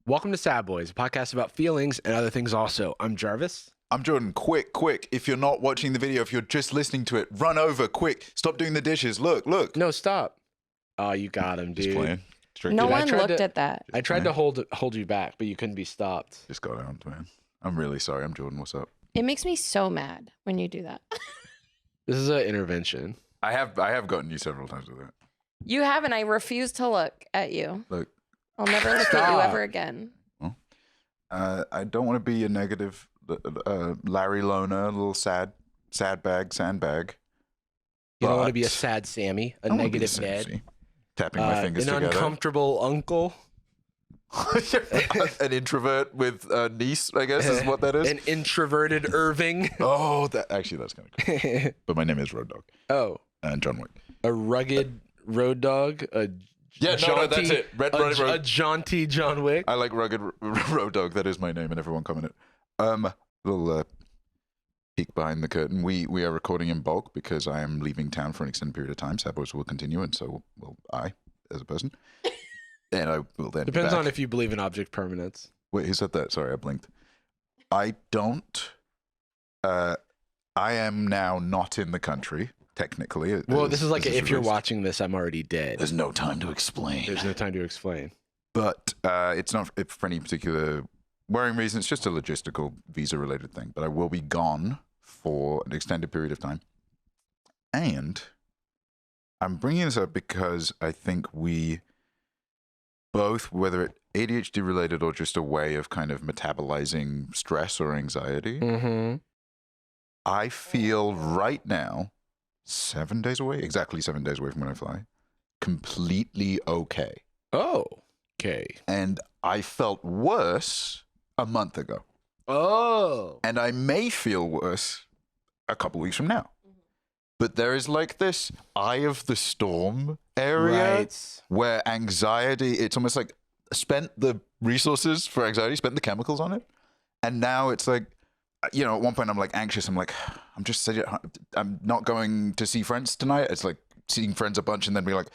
Welcome to Sad Boyz, a podcast about feelings and other things also. I'm Jarvis. I'm Jordan. Quick. If you're not watching the video, if you're just listening to it, run over, quick. Stop doing the dishes. Look. No, stop. Oh, you got him, dude. Just playing. No one looked at that. I tried to hold you back, but you couldn't be stopped. Just got out, man. I'm really sorry. I'm Jordan. What's up? It makes me so mad when you do that. This is an intervention. I have gotten you several times with that. You haven't. I refuse to look at you. Look. I'll never look at you ever again. Well, I don't want to be a negative Larry Loner, a little sandbag. You don't want to be a sad Sammy, a negative Ned. Tapping my fingers an together. An uncomfortable uncle. An introvert with a niece, I guess, is what that is. An introverted Irving. Oh, that's kind of cool. But my name is Road Dog. Oh. And John Wick. A rugged road dog. No, that's it. A jaunty John Wick. I like rugged road dog. That is my name, and everyone comment it. Little peek behind the curtain. We are recording in bulk because I am leaving town for an extended period of time. Sad Boyz will continue, and so will I, as a person. And I will then. Depends on if you believe in object permanence. Wait, who said that? Sorry, I blinked. I don't. I am now not in the country. Technically. Well, this is like if you're watching this, I'm already dead. There's no time to explain. There's no time to explain. But it's not for any particular worrying reason. It's just a logistical visa-related thing. But I will be gone for an extended period of time. And I'm bringing this up because I think we both, whether it ADHD-related or just a way of kind of metabolizing stress or anxiety, I feel right now, exactly 7 days away from when I fly, completely okay. Oh, okay. And I felt worse a month ago. Oh. And I may feel worse a couple weeks from now. But there is like this eye of the storm area where anxiety, it's almost like spent the resources for anxiety, spent the chemicals on it. And now it's like, you know, at one point I'm like anxious. I'm like, I'm not going to see friends tonight. It's like seeing friends a bunch and then be like,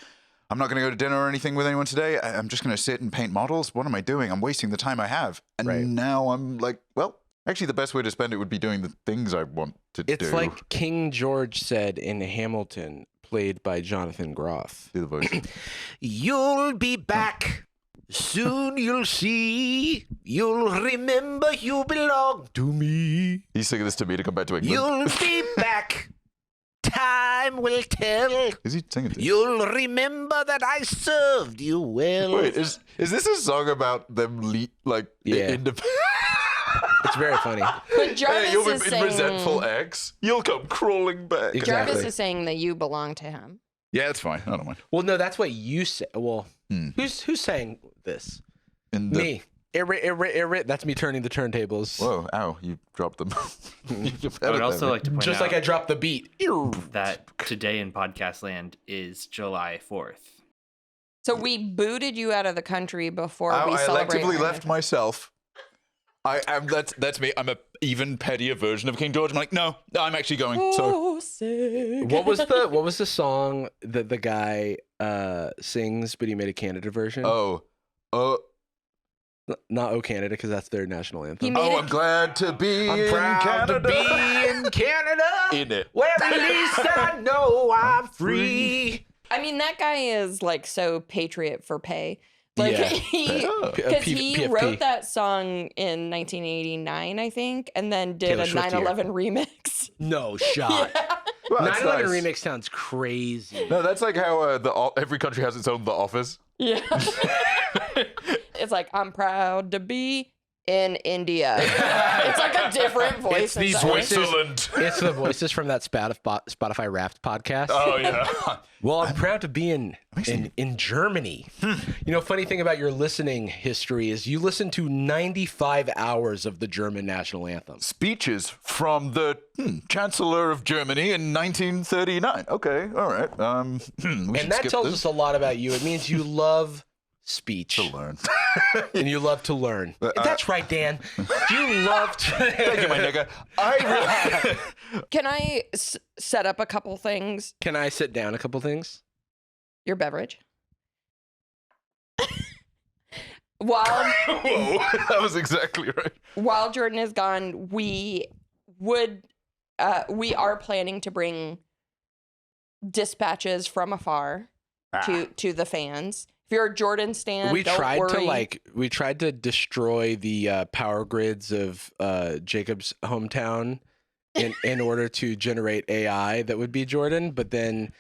I'm not going to go to dinner or anything with anyone today. I'm just going to sit and paint models. What am I doing? I'm wasting the time I have. And now I'm like, well, actually the best way to spend it would be doing the things I want to do. It's like King George said in Hamilton, played by Jonathan Groff. Do the voice. You'll be back. Soon you'll see, you'll remember you belong to me. He's singing this to me to come back to England. You'll be back. Time will tell. Is he singing to You'll remember that I served you well. Wait, is this a song about them independent? It's very funny. But Jarvis you'll is be saying, resentful ex. You'll come crawling back. Exactly. Jarvis is saying that you belong to him. Yeah, it's fine. I don't mind. Well, no, that's what you say. Well, who's saying this? Me. That's me turning the turntables. Whoa, ow, you dropped them. I would also like to point Just out like I dropped the beat. that today in podcast land is July 4th. So we booted you out of the country before we I celebrated. electively left myself. That's me. I'm a even pettier version of King George. I'm like, no, I'm actually going. What was the song that the guy sings, but he made a Canada version? Not "Oh Canada" because that's their national anthem. I'm glad to be in proud Canada. to be in Canada. In it. Where at least I know I'm free. I mean, that guy is like so patriot for pay. Like because he wrote that song in 1989, I think, and then did a 9/11 remix. No shot. Yeah. Well, 9/11 remix sounds crazy. No, that's like how every country has its own The Office. Yeah. It's like, I'm proud to be in India. It's like a different voice. It's Switzerland. It's the voices from that Spotify Wrapped podcast. Oh, yeah. Well, I'm proud to be in Germany. You know, funny thing about your listening history is you listen to 95 hours of the German national anthem. Speeches from the Chancellor of Germany in 1939. Okay, all right. And that tells us a lot about you. It means you love speech. To learn. And you love to learn. That's right, Dan. You love to... Thank you, my nigga. Can I set up a couple things? Can I sit down a couple things? Your beverage. While Whoa, that was exactly right. While Jordan is gone, we are planning to bring dispatches from afar to the fans. If you're a Jordan stan, we don't worry. We tried to destroy the power grids of Jacob's hometown in order to generate AI that would be Jordan, but then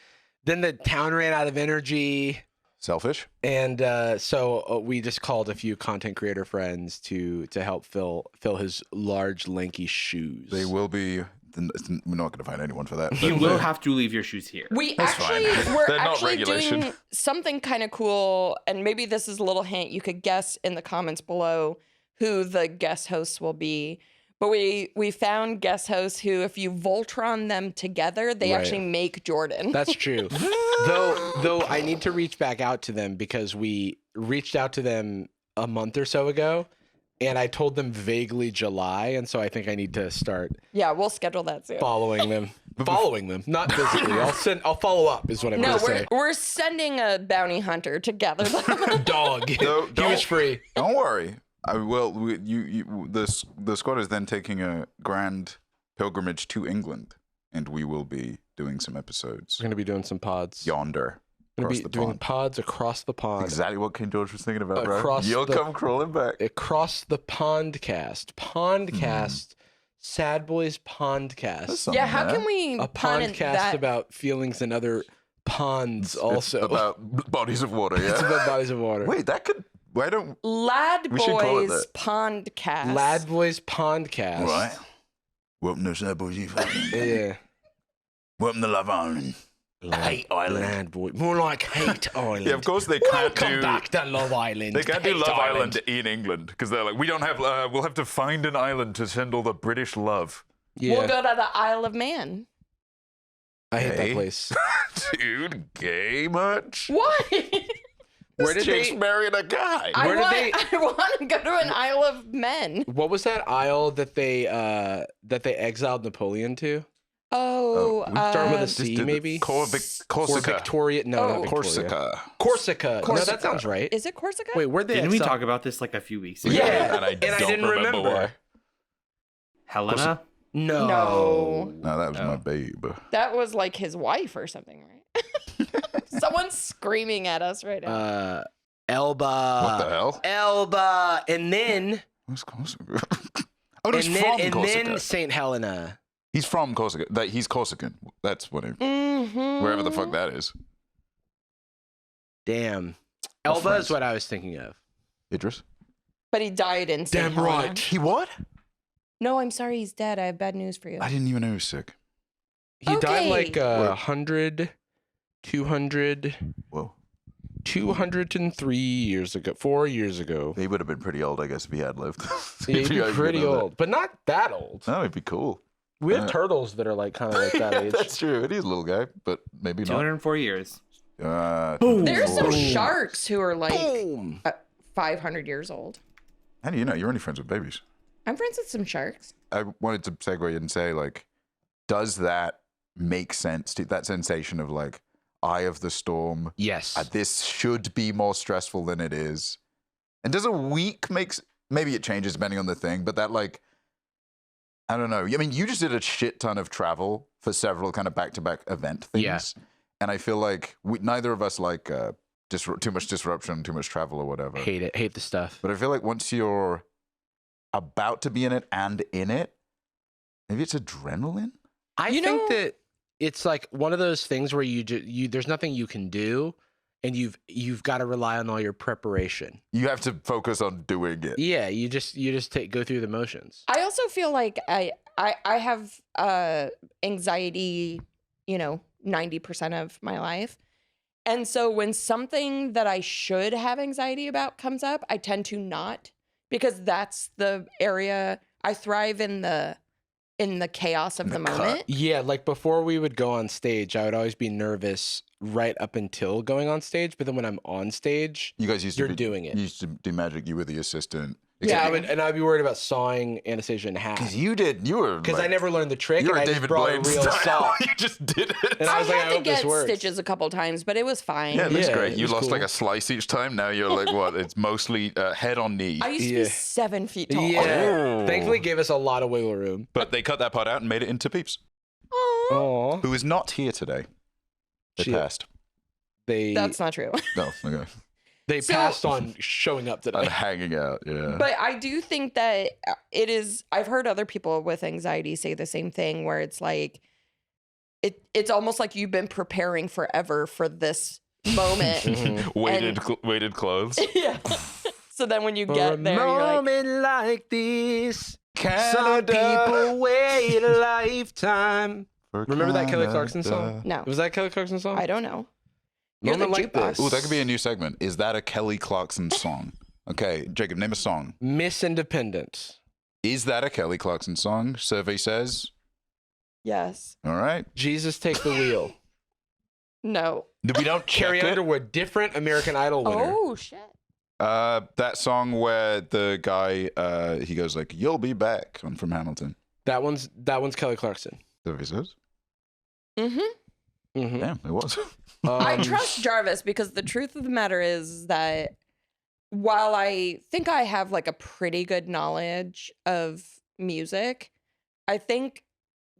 the town ran out of energy. Selfish. And so we just called a few content creator friends to help fill his large, lanky shoes. They will be. We're not going to find anyone for that. You will have to leave your shoes here. We're They're not actually regulation. doing something kind of cool, and maybe this is a little hint. You could guess in the comments below who the guest hosts will be. But we found guest hosts who, if you Voltron them together, they actually make Jordan. That's true. though I need to reach back out to them because we reached out to them a month or so ago, and I told them vaguely July, and so I think I need to start. Yeah, we'll schedule that soon. Following them, not physically. I'll follow up. Is what I'm going to say. We're sending a bounty hunter to gather them. Dog. He was free. Don't worry. The Skoda is then taking a grand pilgrimage to England, and we will be doing some episodes. We're going to be doing some pods. Yonder. We're going to be doing pods across the pond. Exactly what King George was thinking about, bro. You'll come crawling back. Across the pondcast. Pondcast. Sad Boys Pondcast. Yeah, how can we a podcast about feelings in other ponds also. About bodies of water, yeah. It's about bodies of water. Wait, that could... Why don't... Lad Boys Pondcast. Lad Boys Pondcast. Right. Welcome to Sad Boys. Yeah. Welcome to Love Island. Hate Island. Lad Boy. More like Hate Island. Yeah, of course they can't Welcome back to Love Island. They can't do Love Island in England because they're like, we don't have... we'll have to find an island to send all the British love. Yeah. We'll go to the Isle of Man. I hate that place. Dude, gay much? What? Where did they marrying a guy? I want to go to an Isle of Men. What was that isle that they exiled Napoleon to? Start with a C, maybe. Corsica. Victoria? No, not Corsica. Corsica. No, that sounds right. Is it Corsica? Wait, where'd they? Didn't we talk about this like a few weeks ago? Yeah, and I didn't remember why. Helena? No, that was my babe. That was like his wife or something, right? Someone's screaming at us right now. Elba. What the hell? Elba, and then. Where's Corsica? He's from Corsica. And then St. Helena. He's from Corsica. He's Corsican. That's what wherever the fuck that is. Damn. Elba is what I was thinking of. Idris? But he died in St. Damn Helena. right. He what? No, I'm sorry, he's dead. I have bad news for you. I didn't even know he was sick. He died like 100, 200... Whoa. 203 years ago, 4 years ago. He would have been pretty old, I guess, if he had lived. He'd be pretty old, but not that old. No, he'd be cool. We have turtles that are like kind of like that age. That's true. It is a little guy, but maybe 204 years. There's some sharks who are like 500 years old. How do you know? You're only friends with babies. I'm friends with some sharks. I wanted to segue and say, like, does that make sense to that sensation of like eye of the storm? Yes. This should be more stressful than it is. And does a week maybe it changes depending on the thing, but that like, I don't know. I mean, you just did a shit ton of travel for several kind of back-to-back event things. Yeah. And I feel like neither of us like too much disruption, too much travel or whatever. Hate it. Hate the stuff. But I feel like once you're about to be in it and in it, maybe it's adrenaline. I think that it's like one of those things where there's nothing you can do, and you've got to rely on all your preparation. You have to focus on doing it. Yeah, you just go through the motions. I also feel like I have anxiety, 90% of my life. And so when something that I should have anxiety about comes up, I tend to not, because that's the area I thrive in the chaos of the moment. Yeah, like before we would go on stage, I would always be nervous right up until going on stage. But then when I'm on stage, you guys used to doing it. You used to do magic. You were the assistant. Yeah. I'd be worried about sawing Anastasia in half. Because you were. Because I never learned the trick. You were and I just David brought Blaine a real style. saw. You just did it. And I was like, I had to hope this get works. stitches a couple times, but it was fine. Yeah, that's Yeah, great. it You was lost like cool. a slice each time. Now you're like, what? It's mostly head on knee. I used to be 7 feet tall. Yeah. Oh. Thankfully, gave us a lot of wiggle room. But they cut that part out and made it into Peeps, Aw. Oh, who is not here today. They Shit. passed. That's not true. No, okay. They So- passed on showing up today. And hanging out, yeah. But I do think that it is. I've heard other people with anxiety say the same thing, where it's like, it's almost like you've been preparing forever for this moment. Weighted clothes. Yeah. So then when you For get a there, you're like, moment like this, some Canada. people wait a lifetime. Remember that Kelly Clarkson song? no, Was that a Kelly Clarkson song? I don't know. You're the Moment like jukebox. this. Oh, that could be a new segment. Is that a Kelly Clarkson song? Okay, Jacob, name a song. Miss Independence. Is that a Kelly Clarkson song? Survey says. Yes. All right. Jesus Take the Wheel. No. We don't Carrie check it. Underwood, different American Idol winner. Oh shit. That song where the guy he goes like, "You'll be back" from Hamilton. That one's Kelly Clarkson. Survey says. Mm-hmm. Mm-hmm. Damn, it was. I trust Jarvis because the truth of the matter is that while I think I have like a pretty good knowledge of music, I think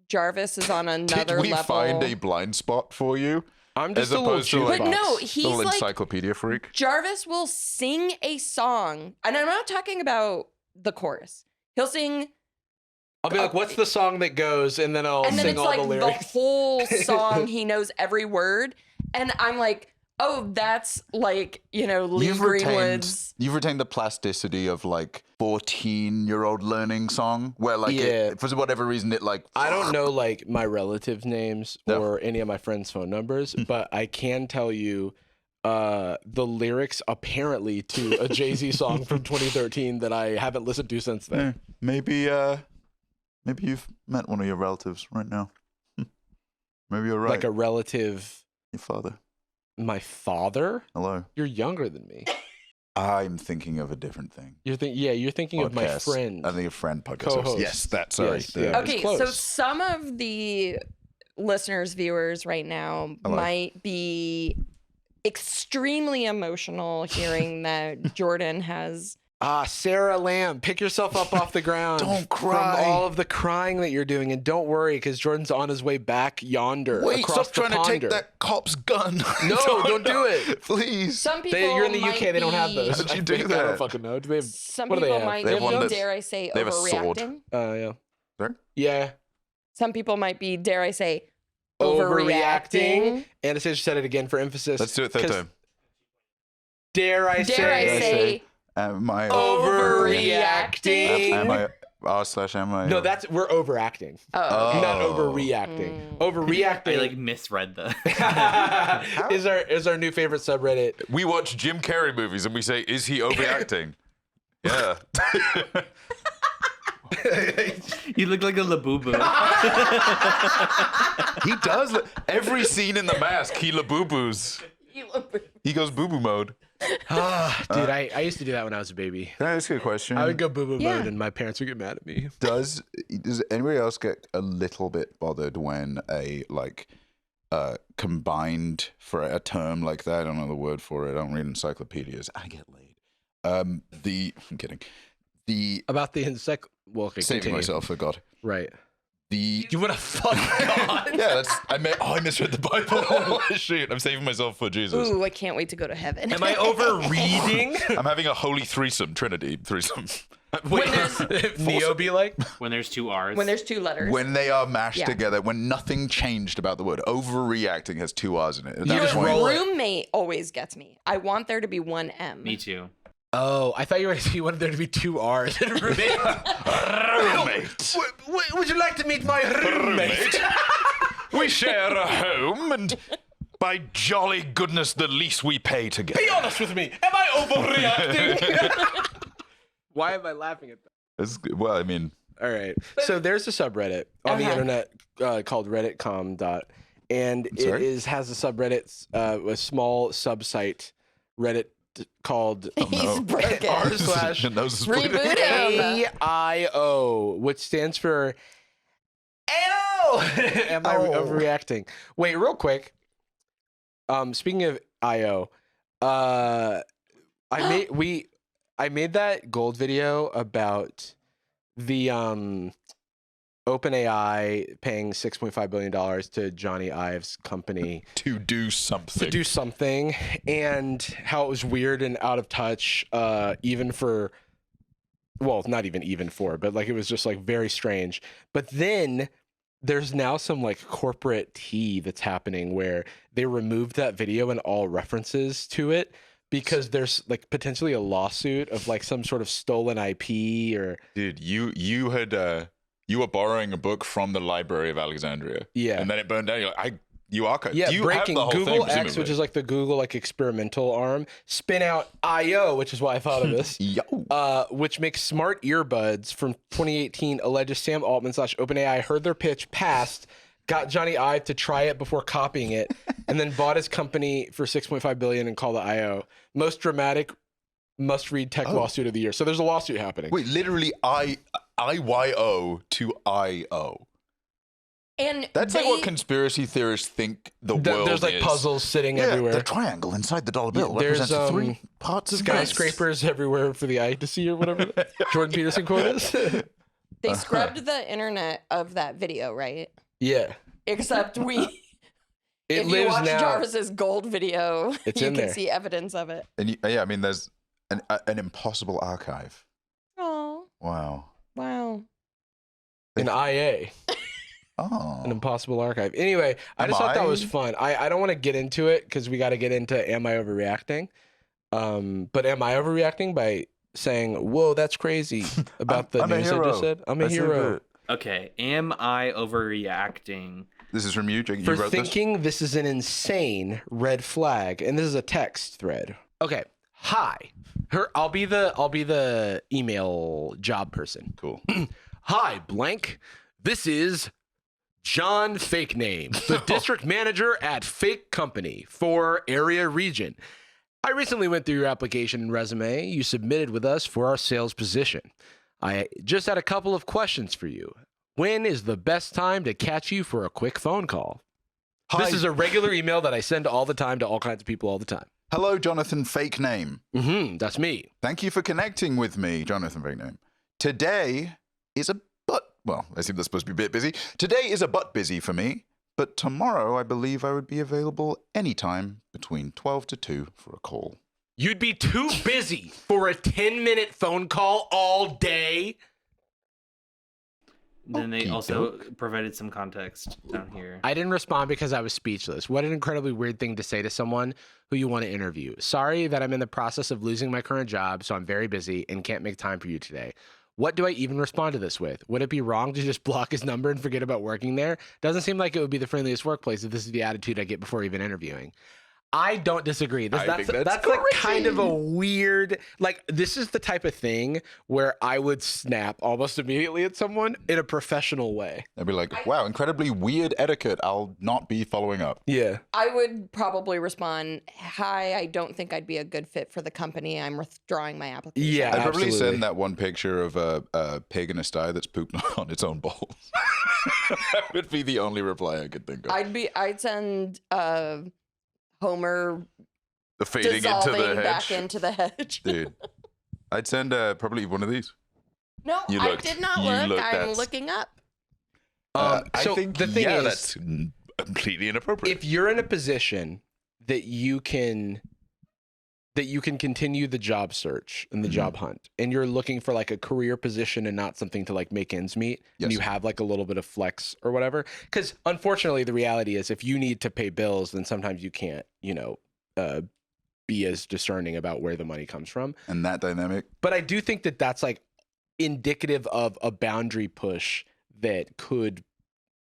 Jarvis is on another Did we level. find a blind spot for you? I'm just As a little opposed to, like- But no, jukebox. he's Little like encyclopedia freak. Jarvis will sing a song, and I'm not talking about the chorus. He'll sing, I'll be like, what's the song that goes? And then I'll and then sing it's all like the lyrics. whole song. He knows every word, and I'm like, oh, that's like Lee Greenwood's. You've retained the plasticity of like 14-year-old learning song where like Yeah. for whatever reason it like I don't know like my relatives' names No. or any of my friends' phone numbers, but I can tell you the lyrics apparently to a Jay-Z song from 2013 that I haven't listened to since then. maybe you've met one of your relatives right now. Maybe you're right. Like a relative, Your father. my father? Hello. You're younger than me. I'm thinking of a different thing. You're thinking of my Podcast. friend. I think a friend podcast. Co-host. Yes, that's sorry. Yes, The- yeah. Okay, It's so close. some of the listeners, viewers right now Hello. might be extremely emotional hearing that Jordan has. Sarah Lamb, pick yourself up off the ground. Don't cry. From all of the crying that you're doing. And don't worry, because Jordan's on his way back yonder. Wait, across stop trying the to take ponder. that cop's gun. No, don't do it. Please. Some people You're in the might UK, they don't have be- those. How'd you I do think. I that? don't fucking know. Do they have, Some what do they people have? might They have one be, that's- dare I say, they have a sword. overreacting. yeah. Sorry? Yeah. Some people might be, dare I say, Overreacting. overreacting. Anastasia said it again for emphasis. Let's do it third 'cause time. Dare I Dare I say. say, Am I Overreacting. Am I r/am I? No, we're overacting. oh, Not Oh. overreacting. Mm. Overreacting I like misread the. is our new favorite subreddit. We watch Jim Carrey movies and we say, "Is he overreacting?" Yeah. You look like a labubu. He does. Every scene in The Mask, he laboo-boos. He goes boo-boo mode. Dude, I used to do that when I was a baby. Can I ask you a question? I would go boo-boo Yeah. mode and my parents would get mad at me. Does anybody else get a little bit bothered when a combined for a term like that? I don't know the word for it. I don't read encyclopedias. I get laid. I'm kidding. The About the well, okay, saving continue. myself for God. Right. The You want to fuck God? yeah, I misread the Bible. Shoot, I'm saving myself for Jesus. Ooh, I can't wait to go to heaven. Am I overreading? I'm having a holy Trinity threesome. Wait, there's- Neo be like? When there's two R's. when there's two letters. When they are mashed Yeah. together, when nothing changed about the word. Overreacting has two R's in it. At You that just point- roll it. roommate always gets me. I want there to be one M. Me too. Oh, I thought you wanted there to be two R's in roommate. Roommate. Would you like to meet my roommate? We share a home, and by jolly goodness, the lease we pay together. Be honest with me. Am I overreacting? Why am I laughing at that? Well, I mean, All right. So there's a subreddit on the Uh-huh. internet called reddit.com. And Sorry? has a subreddit, a small subsite, Reddit called He's broken. Reboot him. AIO, which stands for AIO. Am I overreacting? Wait, real quick. Speaking of IO, I made that gold video about the OpenAI paying $6.5 billion to Johnny Ive's company to do something, and how it was weird and out of touch, even for, well, not even for, but like it was just like very strange. But then there's now some like corporate tea that's happening where they removed that video and all references to it because there's like potentially a lawsuit of like some sort of stolen IP or. Dude, you had you were borrowing a book from the Library of Alexandria. Yeah. And then it burned down. You're like, you archived. Yeah, you breaking. have the whole Google thing, X, which is like the Google like experimental arm, spin out IO, which is why I thought of this. Which makes smart earbuds from 2018 alleges Sam Altman / OpenAI heard their pitch, passed, got Johnny Ive to try it before copying it, and then bought his company for $6.5 billion and called it IO. Most dramatic must-read tech lawsuit of the year. So there's a lawsuit happening. Wait, literally IYO to IO. And that's like what conspiracy theorists think the world there's like is. puzzles sitting everywhere. The triangle inside the dollar bill There's represents 3 parts of skyscrapers everywhere for the eye to see, or whatever Jordan Peterson quote is. They scrubbed the internet of that video, right? Yeah. Except It if lives you watch now. Jarvis's gold video, It's you in can there. see evidence of it. And yeah, I mean, there's an impossible archive. Oh, Wow. An IA. Oh. An impossible archive. Anyway, I just thought that was fun. I don't want to get into it because we got to get into am I overreacting? But am I overreacting by saying, whoa, that's crazy about the news I just said? I'm a hero. Okay, am I overreacting? This is from you, Jake. For You wrote thinking this is an insane red flag, and this is a text thread. Okay, hi. I'll be the email job person. Cool. Hi, blank. This is John Fake Name, the district manager at Fake Company for area region. I recently went through your application and resume you submitted with us for our sales position. I just had a couple of questions for you. When is the best time to catch you for a quick phone call? Hi. This is a regular email that I send all the time to all kinds of people all the time. Hello, Jonathan Fake Name. That's me. Thank you for connecting with me, Jonathan Fake Name. Today is I assume that's supposed to be a bit busy. Today is a but busy for me, but tomorrow I believe I would be available anytime between 12 to 2 for a call. You'd be too busy for a 10-minute phone call all day? Then they also provided some context down here. I didn't respond because I was speechless. What an incredibly weird thing to say to someone who you want to interview. Sorry that I'm in the process of losing my current job, so I'm very busy and can't make time for you today. What do I even respond to this with? Would it be wrong to just block his number and forget about working there? Doesn't seem like it would be the friendliest workplace if this is the attitude I get before even interviewing. I don't disagree. That's like kind of a weird, like, this is the type of thing where I would snap almost immediately at someone in a professional way. I'd be like, wow, incredibly weird etiquette. I'll not be following up. Yeah. I would probably respond, hi, I don't think I'd be a good fit for the company. I'm withdrawing my application. Yeah, I'd probably absolutely. send that one picture of a pig in a sty that's pooped on its own balls. That would be the only reply I could think of. I'd send Homer The fading into dissolving the hedge. back into the hedge. Dude, I'd send probably one of these. No, You I looked- did not you look. looked, I'm that's- looking up. I so think the thing is, that's completely inappropriate. if you're in a position that you can continue the job search and the job hunt, and you're looking for like a career position and not something to like make ends meet, and you have like a little bit of flex or whatever, because unfortunately the reality is if you need to pay bills, then sometimes you can't, be as discerning about where the money comes from. And that dynamic. But I do think that that's like indicative of a boundary push that could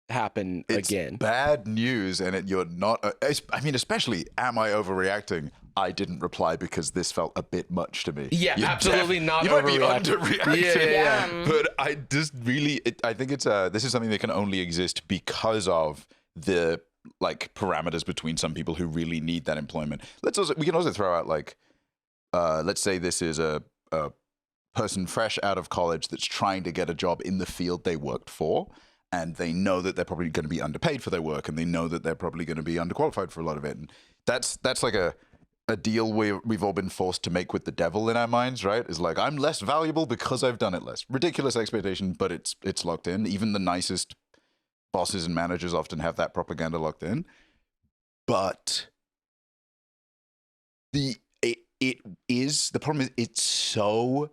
happen It's again. bad news, and you're not. I mean, especially, am I overreacting? I didn't reply because this felt a bit much to me. Yeah, You're absolutely not You might be overreacting. underreacting. Yeah. But I just really, I think this is something that can only exist because of the like parameters between some people who really need that employment. We can also throw out like let's say this is a person fresh out of college that's trying to get a job in the field they worked for, and they know that they're probably going to be underpaid for their work, and they know that they're probably going to be underqualified for a lot of it. And that's like a deal we've all been forced to make with the devil in our minds, right? Is like, I'm less valuable because I've done it less. Ridiculous expectation, but it's locked in. Even the nicest bosses and managers often have that propaganda locked in. But the problem is it's so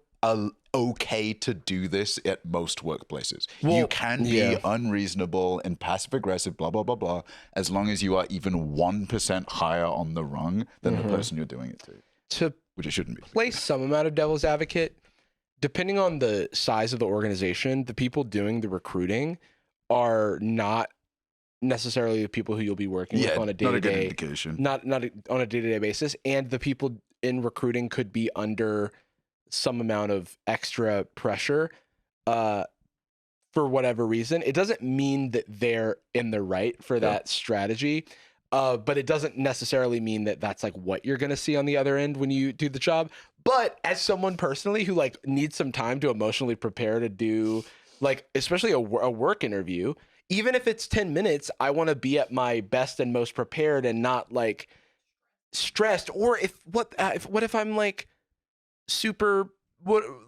okay to do this at most workplaces. Well, you can be unreasonable and passive aggressive, blah, blah, blah, blah, as long as you are even 1% higher on the rung than the person you're doing it to, which it shouldn't be. Play some amount of devil's advocate. Depending on the size of the organization, the people doing the recruiting are not necessarily the people who you'll be working with on a day-to-day, not on a day-to-day basis. And the people in recruiting could be under some amount of extra pressure for whatever reason. It doesn't mean that they're in the right for that strategy, but it doesn't necessarily mean that that's like what you're going to see on the other end when you do the job. But as someone personally who like needs some time to emotionally prepare to do like, especially a work interview, even if it's 10 minutes, I want to be at my best and most prepared and not like stressed. Or what if I'm like super,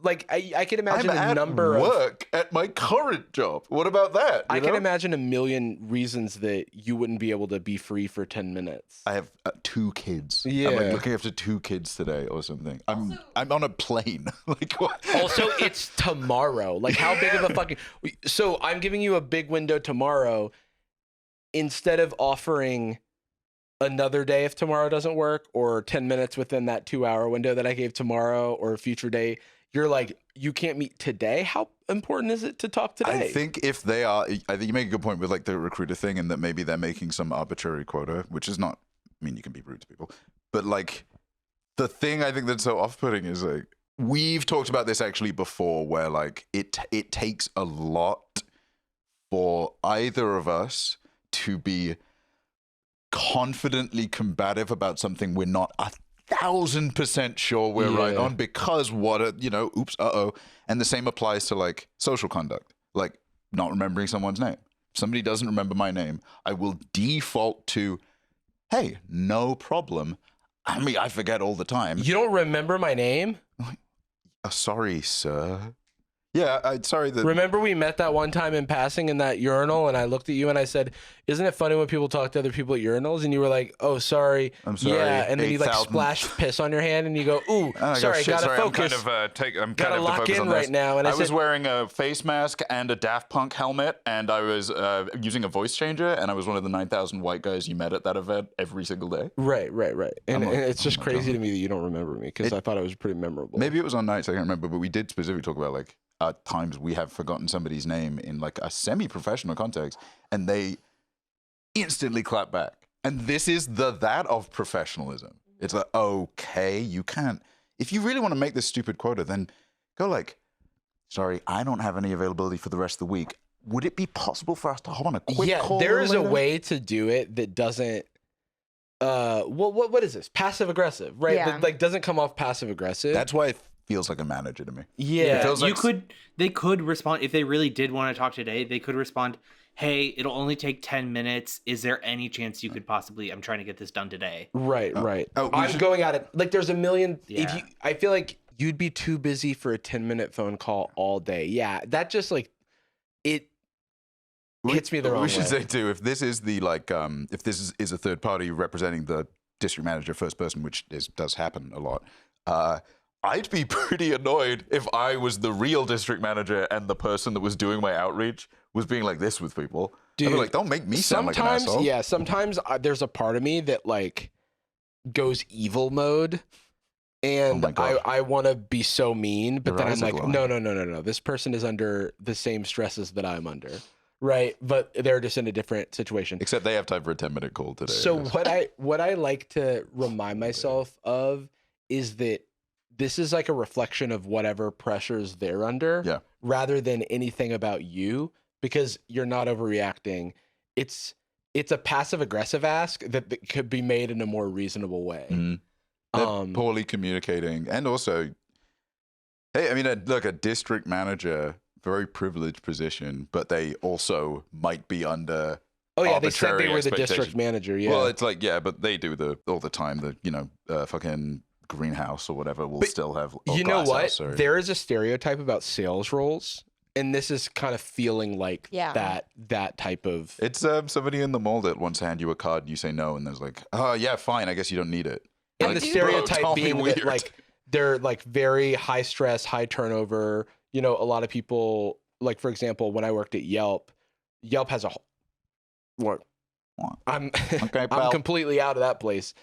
I can imagine I'm a number at of work at my current job. What about that? I can imagine a million reasons that you wouldn't be able to be free for 10 minutes. I have 2 kids. Yeah. I'm like looking after 2 kids today or something. I'm on a plane. Like what? Also, it's tomorrow. Like how big of a fucking... So I'm giving you a big window tomorrow instead of offering another day if tomorrow doesn't work, or 10 minutes within that 2-hour window that I gave tomorrow, or a future day. You're like, you can't meet today? How important is it to talk today? I think if they are, I think you make a good point with like the recruiter thing, and that maybe they're making some arbitrary quota, which is not, I mean, you can be rude to people, but like the thing I think that's so off-putting is like, we've talked about this actually before, where like it takes a lot for either of us to be confidently combative about something we're not 1,000% sure we're right on, because and the same applies to like social conduct, like not remembering someone's name. If somebody doesn't remember my name, I will default to, hey, no problem. I mean, I forget all the time. You don't remember my name? Sorry, sir. Yeah, sorry. Remember we met that one time in passing in that urinal, and I looked at you and I said, isn't it funny when people talk to other people at urinals? And you were like, oh, sorry. I'm sorry. Yeah, and then you like splash piss on your hand and you go, ooh, sorry, gotta focus. I'm gotta lock in right now. And I was wearing a face mask and a Daft Punk helmet, and I was using a voice changer, and I was one of the 9,000 white guys you met at that event every single day. Right. And it's just crazy to me that you don't remember me, because I thought it was pretty memorable. Maybe it was on nights, I can't remember, but we did specifically talk about like times we have forgotten somebody's name in like a semi-professional context, and they instantly clap back. And this is that of professionalism. It's like, okay, you can't, if you really want to make this stupid quota, then go like, sorry, I don't have any availability for the rest of the week. Would it be possible for us to hop on a quick call? There is later? a way to do it that doesn't what is this? Passive aggressive, right? Yeah. That, like, doesn't come off passive aggressive. That's why it feels like a manager to me. Yeah. It feels like They could respond if they really did want to talk today. They could respond, hey, it'll only take 10 minutes. Is there any chance you could possibly, I'm trying to get this done today. Right. I'm going at it. Like, there's a million. Yeah. I feel like you'd be too busy for a 10-minute phone call all day. Yeah. That just like, it hits me the wrong way. We should say too, if this is the like, if this is a third party representing the district manager first person, which does happen a lot, I'd be pretty annoyed if I was the real district manager and the person that was doing my outreach was being like this with people. Dude, I'd be like, don't make me sound like an asshole. Yeah, sometimes there's a part of me that like goes evil mode, and I want to be so mean, but then I'm like, no. This person is under the same stresses that I'm under. Right, but they're just in a different situation. Except they have time for a 10-minute call today. So what I like to remind myself of is that this is like a reflection of whatever pressures they're under, rather than anything about you, because you're not overreacting. It's a passive aggressive ask that could be made in a more reasonable way. They're poorly communicating. And also, hey, I mean, look, a district manager, very privileged position, but they also might be under Oh yeah, they said they arbitrary were the district expectations. manager. Yeah. Well, it's like, yeah, but they do all the time. The fucking greenhouse or whatever will still have. You know what? House, there is a stereotype about sales roles, and this is kind of feeling like that type of. It's somebody in the mall that wants to hand you a card and you say no, and there's like, oh yeah, fine, I guess you don't need it. And like, the stereotype bro, being weird. that like they're like very high stress, high turnover. You know, a lot of people, like for example, when I worked at Yelp has a what. I'm okay, I'm completely out of that place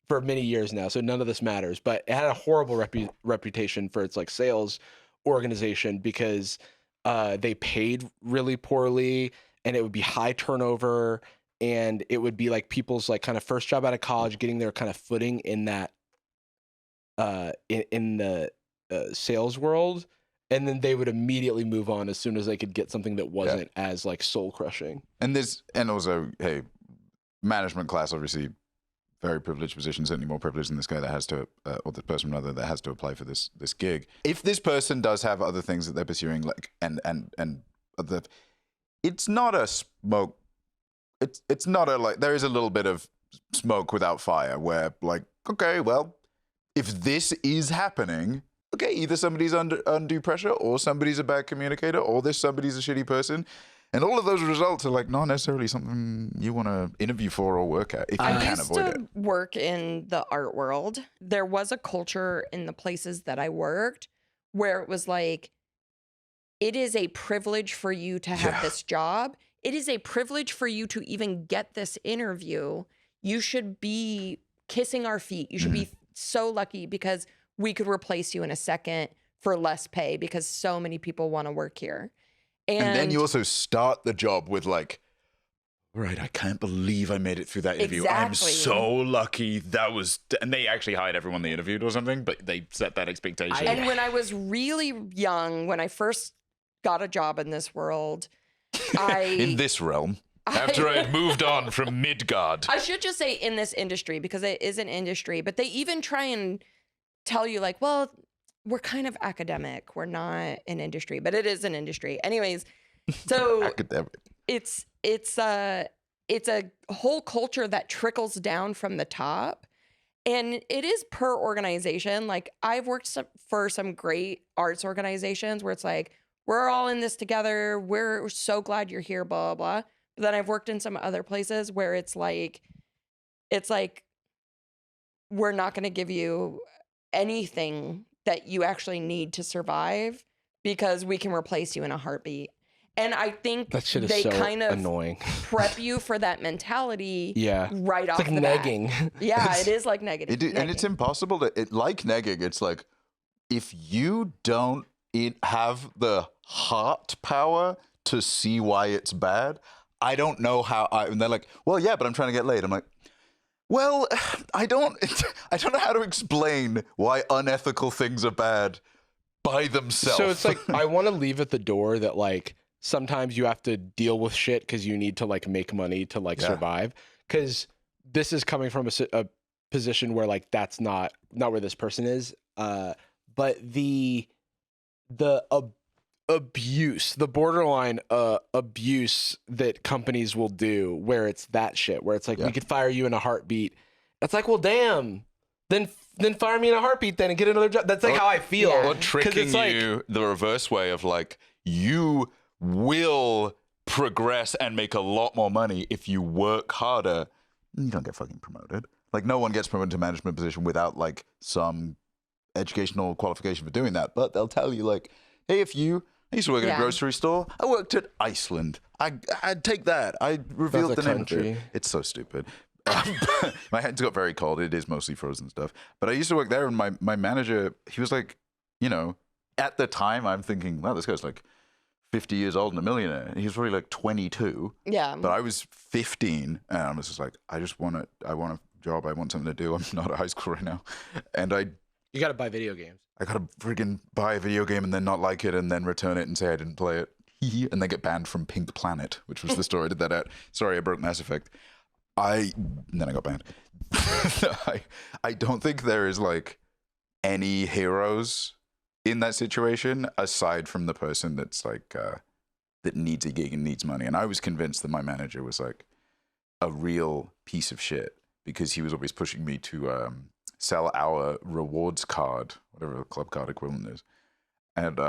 for many years now, so none of this matters. But it had a horrible reputation for its like sales organization because they paid really poorly, and it would be high turnover, and it would be like people's like kind of first job out of college, getting their kind of footing in that in the sales world, and then they would immediately move on as soon as they could get something that wasn't as like soul crushing. And also, hey, management class, obviously very privileged position, certainly more privileged than this guy that has to, or the person rather that has to apply for this gig. If this person does have other things that they're pursuing, like and other, it's not a smoke. It's not a like. There is a little bit of smoke without fire, where like, okay, well, if this is happening, okay, either somebody's under undue pressure, or somebody's a bad communicator, or this somebody's a shitty person. And all of those results are like not necessarily something you want to interview for or work at if you can avoid it. I used to work in the art world. There was a culture in the places that I worked where it was like, it is a privilege for you to have this job. It is a privilege for you to even get this interview. You should be kissing our feet. You should be so lucky because we could replace you in a second for less pay because so many people want to work here. And then you also start the job with like, right, I can't believe I made it through that interview. Exactly. I'm so lucky. And they actually hired everyone they interviewed or something, but they set that expectation. And when I was really young, when I first got a job in this world, in this realm, after I had moved on from Midgard. I should just say in this industry because it is an industry, but they even try and tell you like, well, we're kind of academic. We're not an industry, but it is an industry. Anyways, so academic. It's a whole culture that trickles down from the top, and it is per organization. Like I've worked for some great arts organizations where it's like we're all in this together. We're so glad you're here. Blah blah blah. But then I've worked in some other places where it's like we're not going to give you anything that you actually need to survive because we can replace you in a heartbeat. And I think that shit is they so kind of annoying. prep you for that mentality right it's off like the bat. negging. Yeah, it is like negative. And it's impossible like negging. It's like, if you don't have the heart power to see why it's bad, I don't know how. And they're like, well, yeah, but I'm trying to get laid. I'm like, well, I don't know how to explain why unethical things are bad by themselves. So it's like, I want to leave at the door that like sometimes you have to deal with shit because you need to like make money to like survive. Because this is coming from a position where like that's not where this person is. But the abuse, the borderline abuse that companies will do, where it's that shit, where it's like we could fire you in a heartbeat. It's like, well, damn, then fire me in a heartbeat then and get another job. That's like how I feel. Or tricking it's like, you the reverse way of like, you will progress and make a lot more money if you work harder. You don't get fucking promoted. Like no one gets promoted to management position without like some educational qualification for doing that. But they'll tell you like, hey, I used to work at a grocery store. I worked at Iceland. I'd take that. I revealed the name. It's so stupid. My hands got very cold. It is mostly frozen stuff. But I used to work there, and my manager, he was like, at the time, I'm thinking, wow, this guy's like 50 years old and a millionaire. He was probably like 22. Yeah. But I was 15, and I was just like, I want a job. I want something to do. I'm not at high school right now. And you got to buy video games. I got to friggin' buy a video game and then not like it and then return it and say I didn't play it. And then get banned from Pink Planet, which was the store I did that at. Sorry, I broke Mass Effect. then I got banned. I don't think there is like any heroes in that situation aside from the person that's like that needs a gig and needs money. And I was convinced that my manager was like a real piece of shit because he was always pushing me to sell our rewards card, whatever the club card equivalent is. And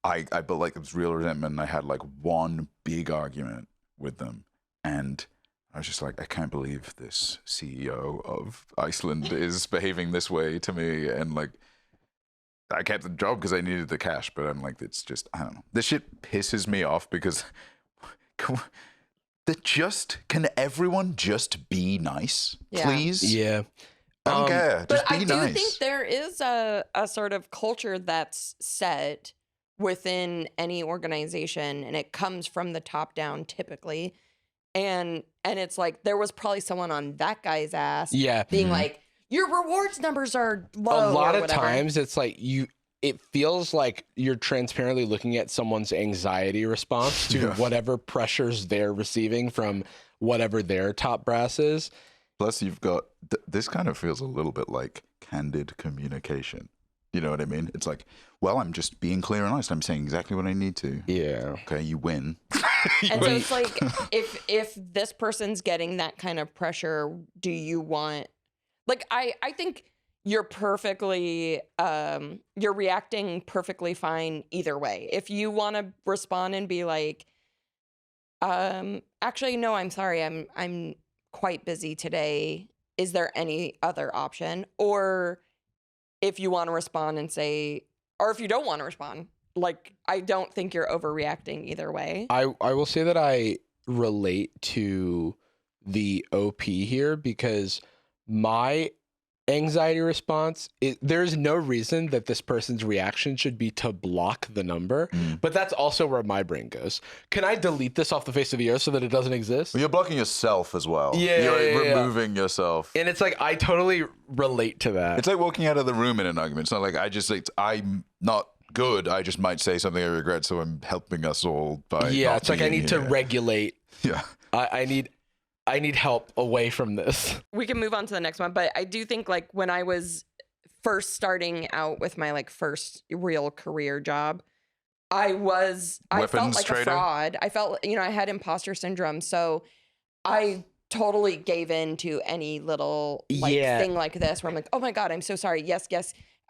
I built like this real resentment. And I had like one big argument with them, and I was just like, I can't believe this CEO of Iceland is behaving this way to me. And like, I kept the job because I needed the cash, but I'm like, it's just, I don't know. This shit pisses me off because can everyone just be nice, please? Yeah. I don't care. Just but be I do nice. think there is a sort of culture that's set within any organization, and it comes from the top down typically. And it's like there was probably someone on that guy's ass being like, your rewards numbers are low. A lot or of whatever. times it's like it feels like you're transparently looking at someone's anxiety response to whatever pressures they're receiving from whatever their top brass is. Plus, you've got this kind of feels a little bit like candid communication. You know what I mean? It's like, well, I'm just being clear and honest. I'm saying exactly what I need to. Yeah. Okay, you win. And so it's like, if this person's getting that kind of pressure, do you want, like, I think you're perfectly, you're reacting perfectly fine either way. If you want to respond and be like, actually, no, I'm sorry. I'm quite busy today. Is there any other option? Or if you want to respond and say, or if you don't want to respond, like, I don't think you're overreacting either way. I will say that I relate to the OP here because my anxiety response there's no reason that this person's reaction should be to block the number, but that's also where my brain goes. Can I delete this off the face of the earth so that it doesn't exist? Well, you're blocking yourself as well. You're removing yourself. And it's like I totally relate to that. It's like walking out of the room in an argument. It's not like I'm not good. I just might say something I regret, so I'm helping us all by it's like I need to regulate. Yeah. I need help away from this. We can move on to the next one, but I do think like when I was first starting out with my like first real career job, I felt like a fraud. I felt, I had imposter syndrome. So I totally gave in to any little thing like this where I'm like, oh my God, I'm so sorry. Yes.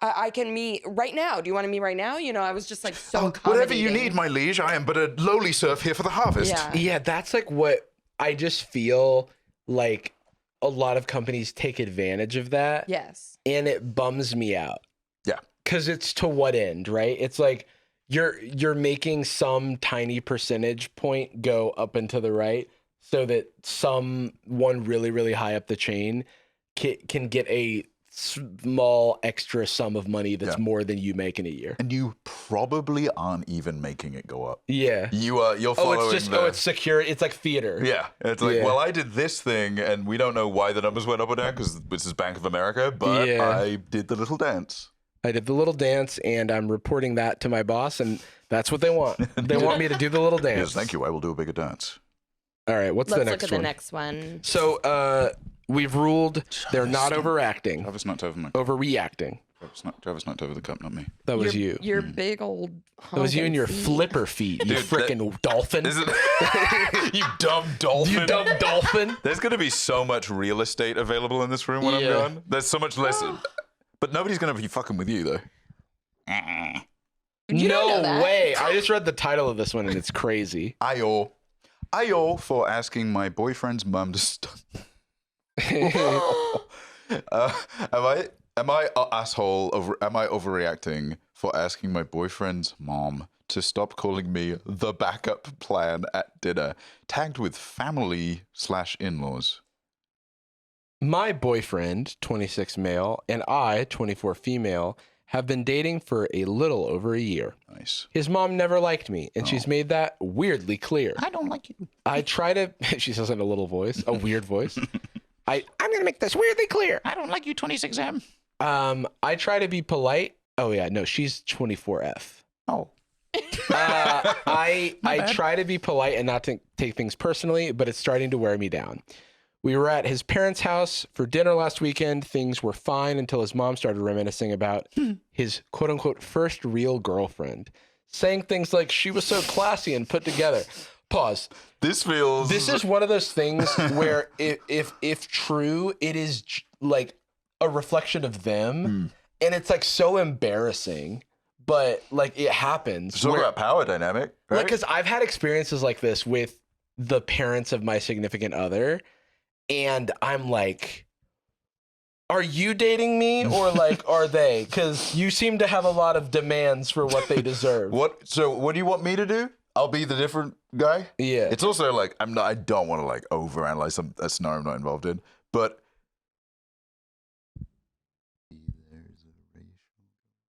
I can meet right now. Do you want to meet right now? I was just like so whatever you need, my liege. I am but a lowly serf here for the harvest. Yeah, that's like what I just feel like a lot of companies take advantage of that. Yes. And it bums me out. Yeah. Because it's to what end, right? It's like you're making some tiny percentage point go up and to the right so that someone really, really high up the chain can get a small extra sum of money that's more than you make in a year. And you probably aren't even making it go up. Yeah. You're following it's secure. It's like theater. Yeah. It's like, well, I did this thing and we don't know why the numbers went up or down because this is Bank of America, but I did the little dance. I did the little dance and I'm reporting that to my boss and that's what they want. They want me to do the little dance. Yes, thank you. I will do a bigger dance. All right. Let's look at the next one. So, we've ruled they're not overacting. Travis knocked over my overreacting. Travis knocked over the cup, not me. That was you. Your big old That was you and your flipper feet, you frickin' dolphin. You dumb dolphin. You dumb dolphin. There's going to be so much real estate available in this room when I'm gone. There's so much less. But nobody's going to be fucking with you, though. No way. I just read the title of this one and it's crazy. AIO for asking my boyfriend's mum to stop. Am I asshole? Am I overreacting for asking my boyfriend's mom to stop calling me the backup plan at dinner, tagged with family/in-laws? My boyfriend, 26 male, and I, 24 female, have been dating for a little over a year. Nice. His mom never liked me, and she's made that weirdly clear. I don't like you. I try to. She says it in a little voice, a weird voice. I'm gonna make this weirdly clear. I don't like you, 26M. I try to be polite. Oh yeah, no, she's 24F. Oh. I try to be polite and not to take things personally, but it's starting to wear me down. We were at his parents' house for dinner last weekend. Things were fine until his mom started reminiscing about his quote unquote first real girlfriend, saying things like she was so classy and put together. Pause. This is one of those things where if true, it is like a reflection of them, and it's like so embarrassing, but like it happens. Talk about power dynamic, right? Like, because I've had experiences like this with the parents of my significant other, and I'm like, are you dating me or like are they? Because you seem to have a lot of demands for what they deserve. So what do you want me to do? I'll be the different guy. Yeah. It's also like I don't want to like overanalyze a scenario I'm not involved in, but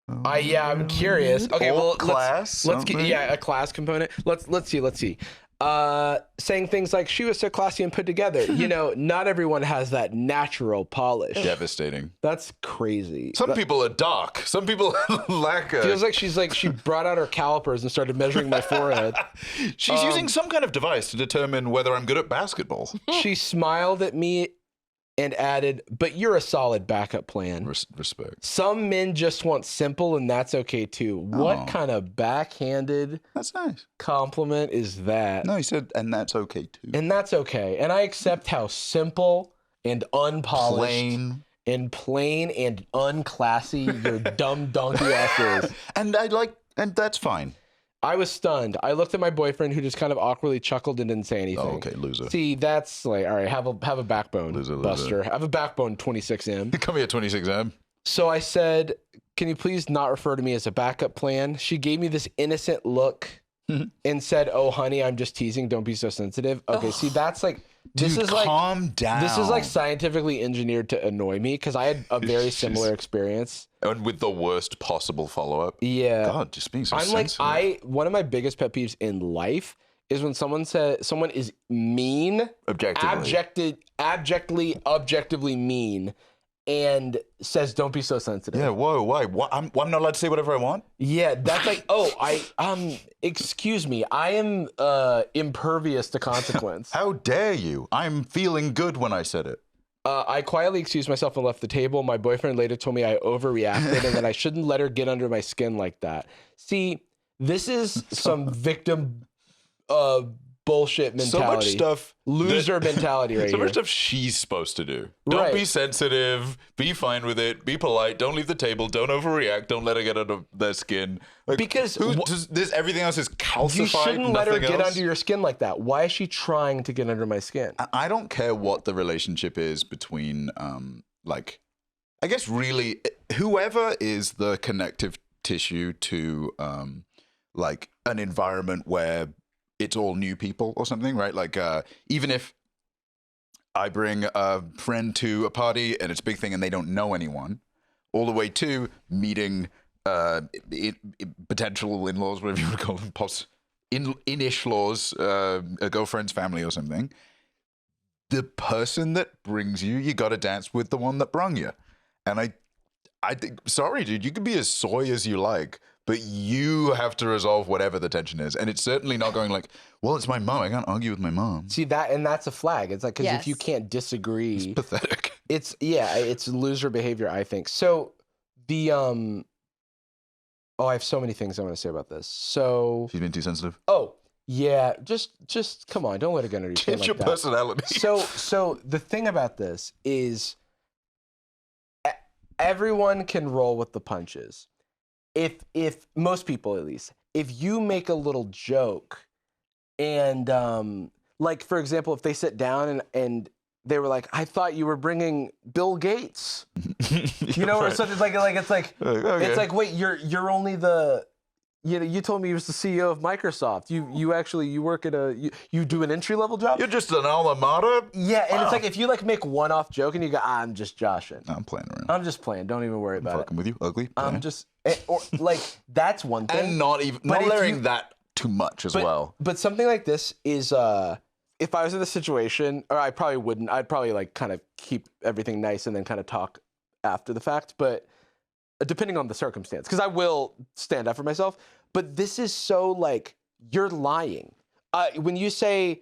I'm curious. Okay, well, class. Let's get a class component. Let's see. Saying things like she was so classy and put together. You know, not everyone has that natural polish. Devastating. That's crazy. Some people are dark. Some people lack Feels like she brought out her calipers and started measuring my forehead. She's using some kind of device to determine whether I'm good at basketball. She smiled at me and added, "But you're a solid backup plan." Respect. Some men just want simple, and that's okay too. What kind of backhanded That's nice. compliment is that? No, he said, and that's okay too. And that's okay. And I accept how simple and unpolished and plain and unclassy your dumb donkey ass is. And that's fine. I was stunned. I looked at my boyfriend, who just kind of awkwardly chuckled and didn't say anything. Oh, okay, loser. See, that's like, all right, have a backbone, Loser. Buster. Have a backbone, 26M. Come here, 26M. So I said, "Can you please not refer to me as a backup plan?" She gave me this innocent look and said, "Oh, honey, I'm just teasing. Don't be so sensitive." Okay, see, that's like, this Dude, is like, calm down. This is like scientifically engineered to annoy me because I had a very similar experience. And with the worst possible follow-up. Yeah. God, just being so I'm sensitive. like, one of my biggest pet peeves in life is when someone is mean, objectively mean, and says, "Don't be so sensitive." Yeah, whoa, why? What? I'm not allowed to say whatever I want? Yeah, that's like, excuse me, I am impervious to consequence. How dare you? I'm feeling good when I said it. I quietly excused myself and left the table. My boyfriend later told me I overreacted and that I shouldn't let her get under my skin like that. See, this is some victim bullshit mentality. So much stuff. Loser mentality right So here. much stuff she's supposed to do. Don't be sensitive. Be fine with it. Be polite. Don't leave the table. Don't overreact. Don't let her get under their skin. Like, because everything else is calcified. You shouldn't let her get else? under your skin like that. Why is she trying to get under my skin? I don't care what the relationship is between, like, I guess really whoever is the connective tissue to, like, an environment where it's all new people or something, right? Like, even if I bring a friend to a party and it's a big thing and they don't know anyone, all the way to meeting potential in-laws, whatever you want to call them, in-ish laws, a girlfriend's family or something, the person that brings you, you got to dance with the one that brung you. And I think, sorry, dude, you can be as soy as you like, but you have to resolve whatever the tension is. And it's certainly not going like, well, it's my mom. I can't argue with my mom. See that, and that's a flag. It's like, because if you can't disagree, it's pathetic. It's loser behavior, I think. So the I have so many things I want to say about this. So she's been too sensitive. Oh yeah, just come on, don't let it get under your skin like your that. personality. So the thing about this is, everyone can roll with the punches. If most people, at least, if you make a little joke and like, for example, if they sit down and they were like, "I thought you were bringing Bill Gates," you know, right. or something like it's like okay. It's like, wait, you're only the, you know, you told me you was the CEO of Microsoft. You work at you do an entry level job. You're just an alma mater. Yeah, and Wow. it's like if you like make one off joke and you go, "I'm just joshing." I'm playing around. I'm just playing. Don't even worry about fucking it. with you, ugly. I'm just, or like, that's one thing. And not if layering you- that too much as well. But something like this is, if I was in this situation, or I probably wouldn't. I'd probably like kind of keep everything nice and then kind of talk after the fact. But depending on the circumstance, because I will stand up for myself. But this is so like, you're lying. When you say,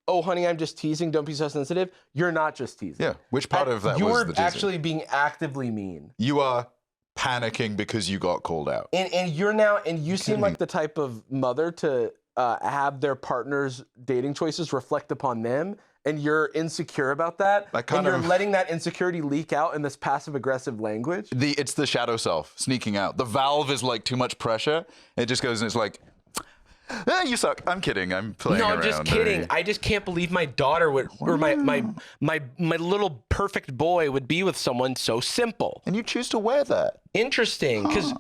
oh, honey, I'm just teasing. Don't be so sensitive. You're not just teasing. Yeah. Which part of that was the You're teasing? actually being actively mean. You are panicking because you got called out. And you seem like the type of mother to have their partner's dating choices reflect upon them, and you're insecure about that, and you're letting that insecurity leak out in this passive-aggressive language. It's the shadow self sneaking out. The valve is like too much pressure. It just goes and it's like, you suck. I'm kidding. I'm playing around. No, I'm just kidding. I just can't believe my daughter would, or my little perfect boy would be with someone so simple. And you choose to wear that. Interesting, because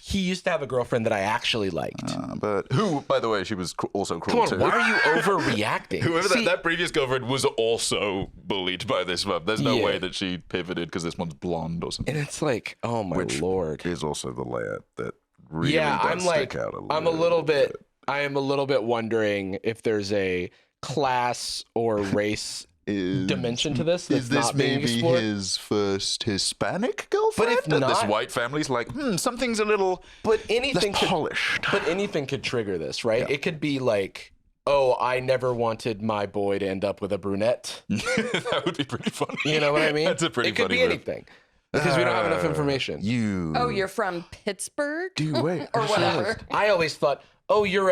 he used to have a girlfriend that I actually liked. But who, by the way, she was also cruel too. Why are you overreacting? Whoever that previous girlfriend was also bullied by this one. There's no way that she pivoted because this one's blonde or something. And it's like, oh my lord. Is also the layer that really does stick out a little bit. I am a little bit wondering if there's a class or race dimension to this. That's is this not being maybe explored. His first Hispanic girlfriend? But if not, this white family's like, something's a little less polished. But anything could trigger this, right? Yeah. It could be like, oh, I never wanted my boy to end up with a brunette. That would be pretty funny. You know what I mean? That's a pretty funny It could be anything. Because we don't have enough information. Oh, you're from Pittsburgh? Wait. Or whatever. I always thought, oh, you are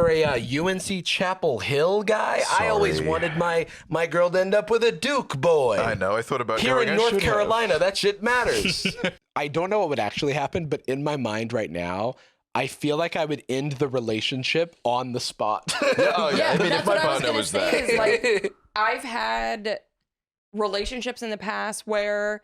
a UNC Chapel Hill guy. Sorry. I always wanted my girl to end up with a Duke boy. I know. I thought about here in North Carolina. That shit matters. I don't know what would actually happen, but in my mind right now, I feel like I would end the relationship on the spot. Yeah, I mean, that's if my what partner I was was gonna say. there. Is like, I've had relationships in the past where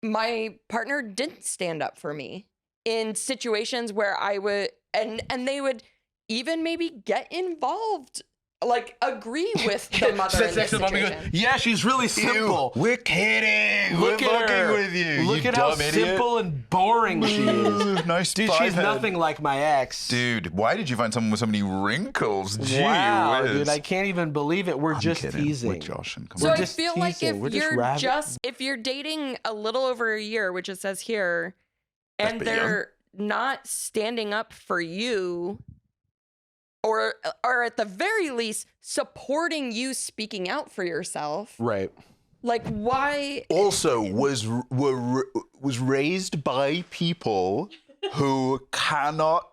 my partner didn't stand up for me in situations where I would, and they would even maybe get involved, like agree with the mother in this situation. Yeah, she's really simple. We're kidding. Look We're at fucking her. with you. Look you at how dumb idiot. simple and boring she is. Nice Dude, she's nothing like my ex. Dude, why did you find someone with so many wrinkles? Gee wow, whiz. dude, I can't even believe it. I'm just kidding. teasing. We're joshing. Come So on. I feel like teasing. if you're dating a little over a year, which it says here, and they're not standing up for you, or at the very least supporting you speaking out for yourself, right? Like, why? Also, was raised by people who cannot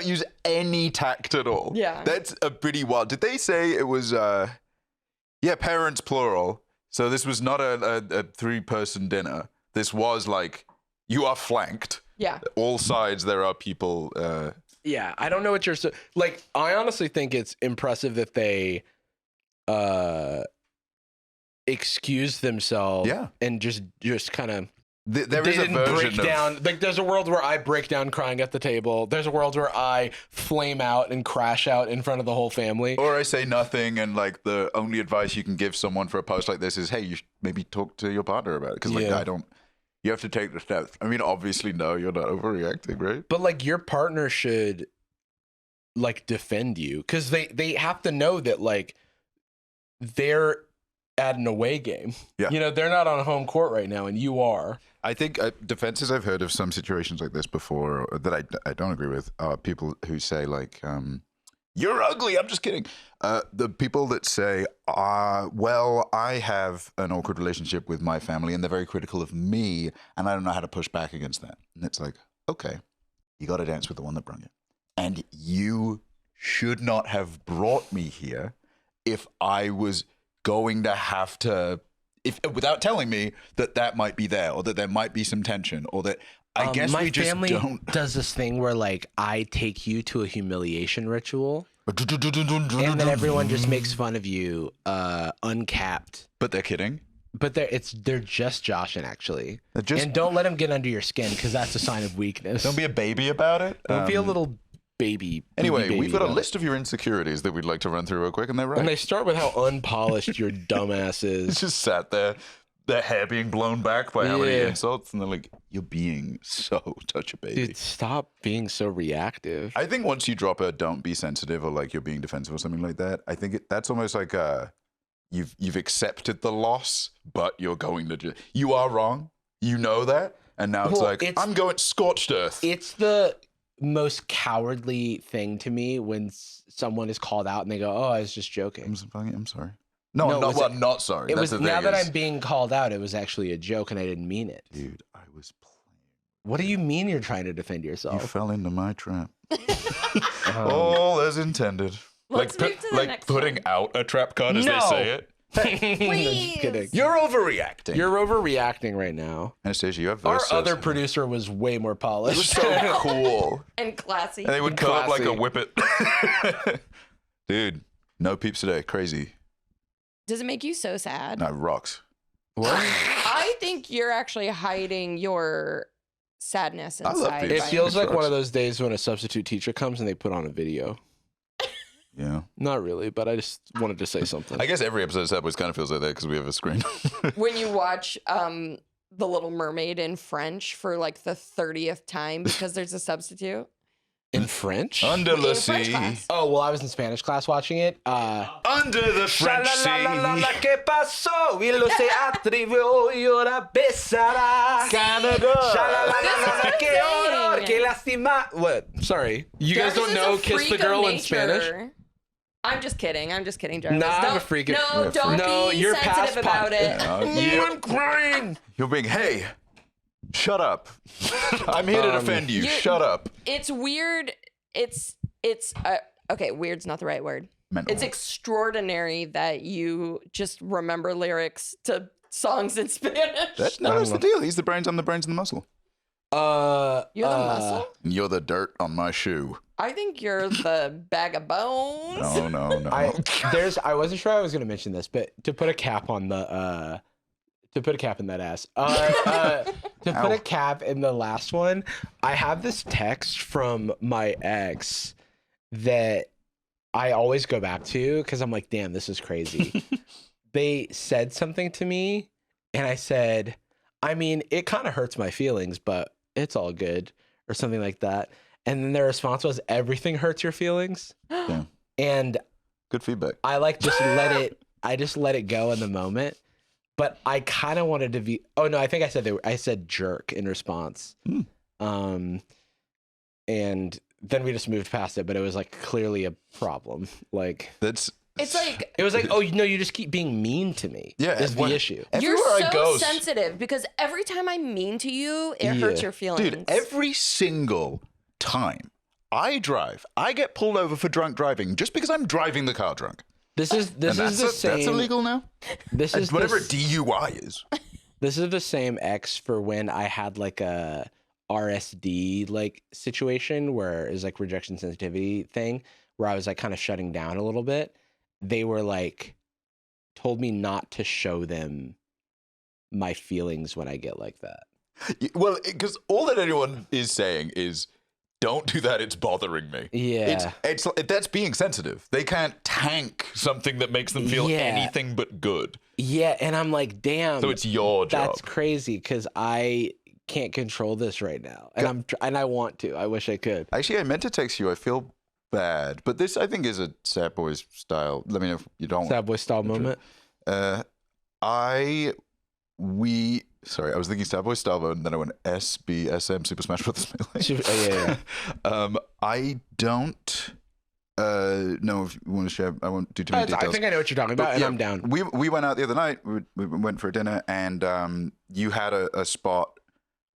use any tact at all. Yeah, that's a pretty wild. Did they say it was? Parents plural. So this was not a 3-person dinner. This was like, you are flanked. Yeah. All sides there are people. Yeah, I don't know what you're like. I honestly think it's impressive that they excuse themselves. Yeah. And just kind of. There is a version down. Like, there's a world where I break down crying at the table. There's a world where I flame out and crash out in front of the whole family. Or I say nothing, and like the only advice you can give someone for a post like this is, hey, you should maybe talk to your partner about it. Because like, you have to take the steps. I mean, obviously, no, you're not overreacting, right? But like, your partner should like defend you, because they have to know that like they're at an away game. Yeah. You know, they're not on home court right now, and you are. I think defenses I've heard of some situations like this before that I don't agree with are people who say like, you're ugly. I'm just kidding. The people that say, well, I have an awkward relationship with my family and they're very critical of me and I don't know how to push back against that. And it's like, okay, you got to dance with the one that brought you. And you should not have brought me here if I was going to have to, without telling me that might be there or that there might be some tension or that I guess my we just family don't. does this thing where like I take you to a humiliation ritual and then everyone just makes fun of you uncapped. But they're kidding. But they're just joshing, actually. And don't let them get under your skin, because that's a sign of weakness. Don't be a baby about it. Don't be a little baby. Anyway, baby we've got a about list of your insecurities that we'd like to run through real quick, and they're right. And they start with how unpolished your dumbass is. It's just sat there, their hair being blown back by how many insults, and they're like, you're being so such a baby. Dude, stop being so reactive. I think once you drop a don't be sensitive or like you're being defensive or something like that, I think that's almost like you've accepted the loss, but you're going to you are wrong. You know that. And now it's I'm going scorched earth. It's the most cowardly thing to me when someone is called out and they go, "Oh, I was just joking." I'm sorry. No, I'm not sorry. It That's was the now thing that is- I'm being called out, it was actually a joke and I didn't mean it. Dude, I was playing. What do you mean you're trying to defend You yourself? fell into my trap. All as intended. Let's move to the next putting one. out a trap card as they No. say it. No, Please. just kidding. You're overreacting. You're overreacting right now. Anastasia, you have Our verses. other producer was way more It was polished. so cool. And classy. And they would come up like a Classy. whippet. Dude, no peeps today. Crazy. Does it make you so sad? No, rocks. What? I think you're actually hiding your sadness I love inside. people. It by- feels like Sucks. one of those days when a substitute teacher comes and they put on a video. Yeah. Not really, but I just wanted to say something. I guess every episode of Sad Boyz kind of feels like that because we have a screen. when you watch The Little Mermaid in French for like the 30th time because there's a substitute. In French? Under the In French sea. class. Oh, well, I was in Spanish class watching it. Under the French sea. ¿Qué pasó? Y lo se atrevió y ahora besará. Canada. That's Qué what I'm horror, saying. qué lástima. What? Sorry. You guys Jarvis don't is know a Kiss the freak Girl of in Spanish? nature. I'm just kidding, Jarvis. Nah, I'm Don't- a freak of- No, don't No, be you're past sensitive about it. I'm crying. You're being, hey, shut up. I'm here to defend you. You- Shut up. It's weird. It's okay, weird's not the right word. Mental. It's extraordinary that you just remember lyrics to songs in Spanish. That's the deal. He's the brains. I'm the brains and the muscle. You're the muscle? And you're the dirt on my shoe. I think you're the bag of bones. No. I wasn't sure I was going to mention this, but to put a cap on the to put a cap in that ass. To put a cap in the last one, I have this text from my ex that I always go back to because I'm like, damn, this is crazy. They said something to me, and I said, I mean, it kind of hurts my feelings, but it's all good, or something like that. And then their response was, everything hurts your feelings. Yeah. And Good feedback. I like just let it. I just let it go in the moment. But I kind of wanted to be. Oh no, I think I said jerk in response. And then we just moved past it. But it was like clearly a problem. Like That's. It's like it was like, oh no, you just keep being mean to me. Yeah, is the when- issue. you're Everywhere so I go, sensitive because every time I'm mean to you, it hurts your feelings. dude, every single time I drive, I get pulled over for drunk driving just because I'm driving the car drunk. This is And the that's same. That's illegal now. This is Whatever this, DUI is. This is the same X for when I had like a RSD like situation where it's like rejection sensitivity thing where I was like kind of shutting down a little bit. They were like told me not to show them my feelings when I get like that. Well, because all that anyone is saying is, don't do that. It's bothering me. Yeah. It's that's being sensitive. They can't tank something that makes them feel Yeah. anything but good. Yeah, and I'm like, damn. So it's your job. That's crazy because I can't control this right now, and and I want to. I wish I could. Actually, I meant to text you. I feel bad, but this I think is a Sad Boyz style. Let me know if you don't. Sad boy style moment. Sorry, I was thinking Sad Boyz style mode, and then I went SBSM Super Smash Bros. Melee. Yeah. I don't know if you want to share. I won't do too many I details. think I know what you're talking about, and Yeah, I'm down. We went out the other night. We went for a dinner, and you had a spot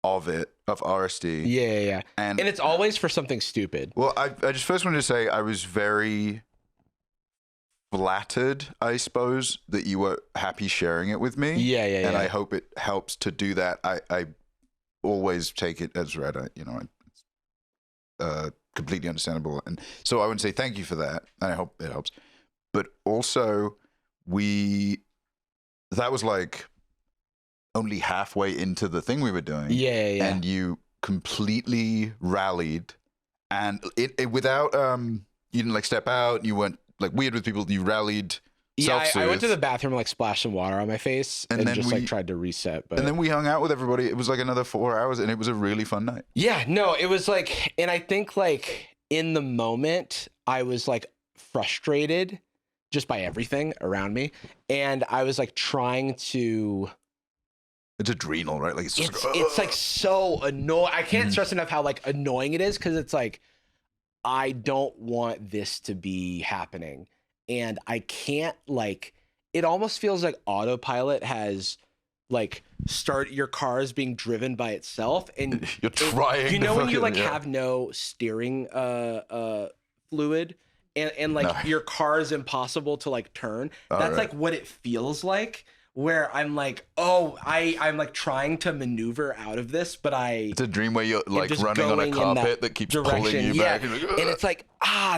of RSD. Yeah. And And it's always for something stupid. well, I just first wanted to say I was very flattered, I suppose, that you were happy sharing it with me. Yeah. And I hope it helps to do that. I always take it as read. It's completely understandable. And so I would say thank you for that. And I hope it helps. But also, that was like only halfway into the thing we were doing. Yeah. And you completely rallied. And it without, you didn't like step out. You weren't like weird with people. You rallied. Yeah, I went to self-soothe. the bathroom and like splashed some water on my face And and then just we- like tried to reset. But And then we hung out with everybody. It was like another 4 hours, and it was a really fun night. yeah, no, it was like, and I think like in the moment I was like frustrated just by everything around me. And I was like trying to It's adrenal, right? Like it's like so annoying. I can't stress enough how like annoying it is, because it's like, I don't want this to be happening, and I can't, like, it almost feels like autopilot has like your car is being driven by itself, and you're trying. You know when you like have no steering fluid, and like your car is impossible to like turn. That's like what it feels like. Where I'm like, I'm like trying to maneuver out of this, but it's a dream where you're like running on a carpet that keeps pulling you back. And it's like,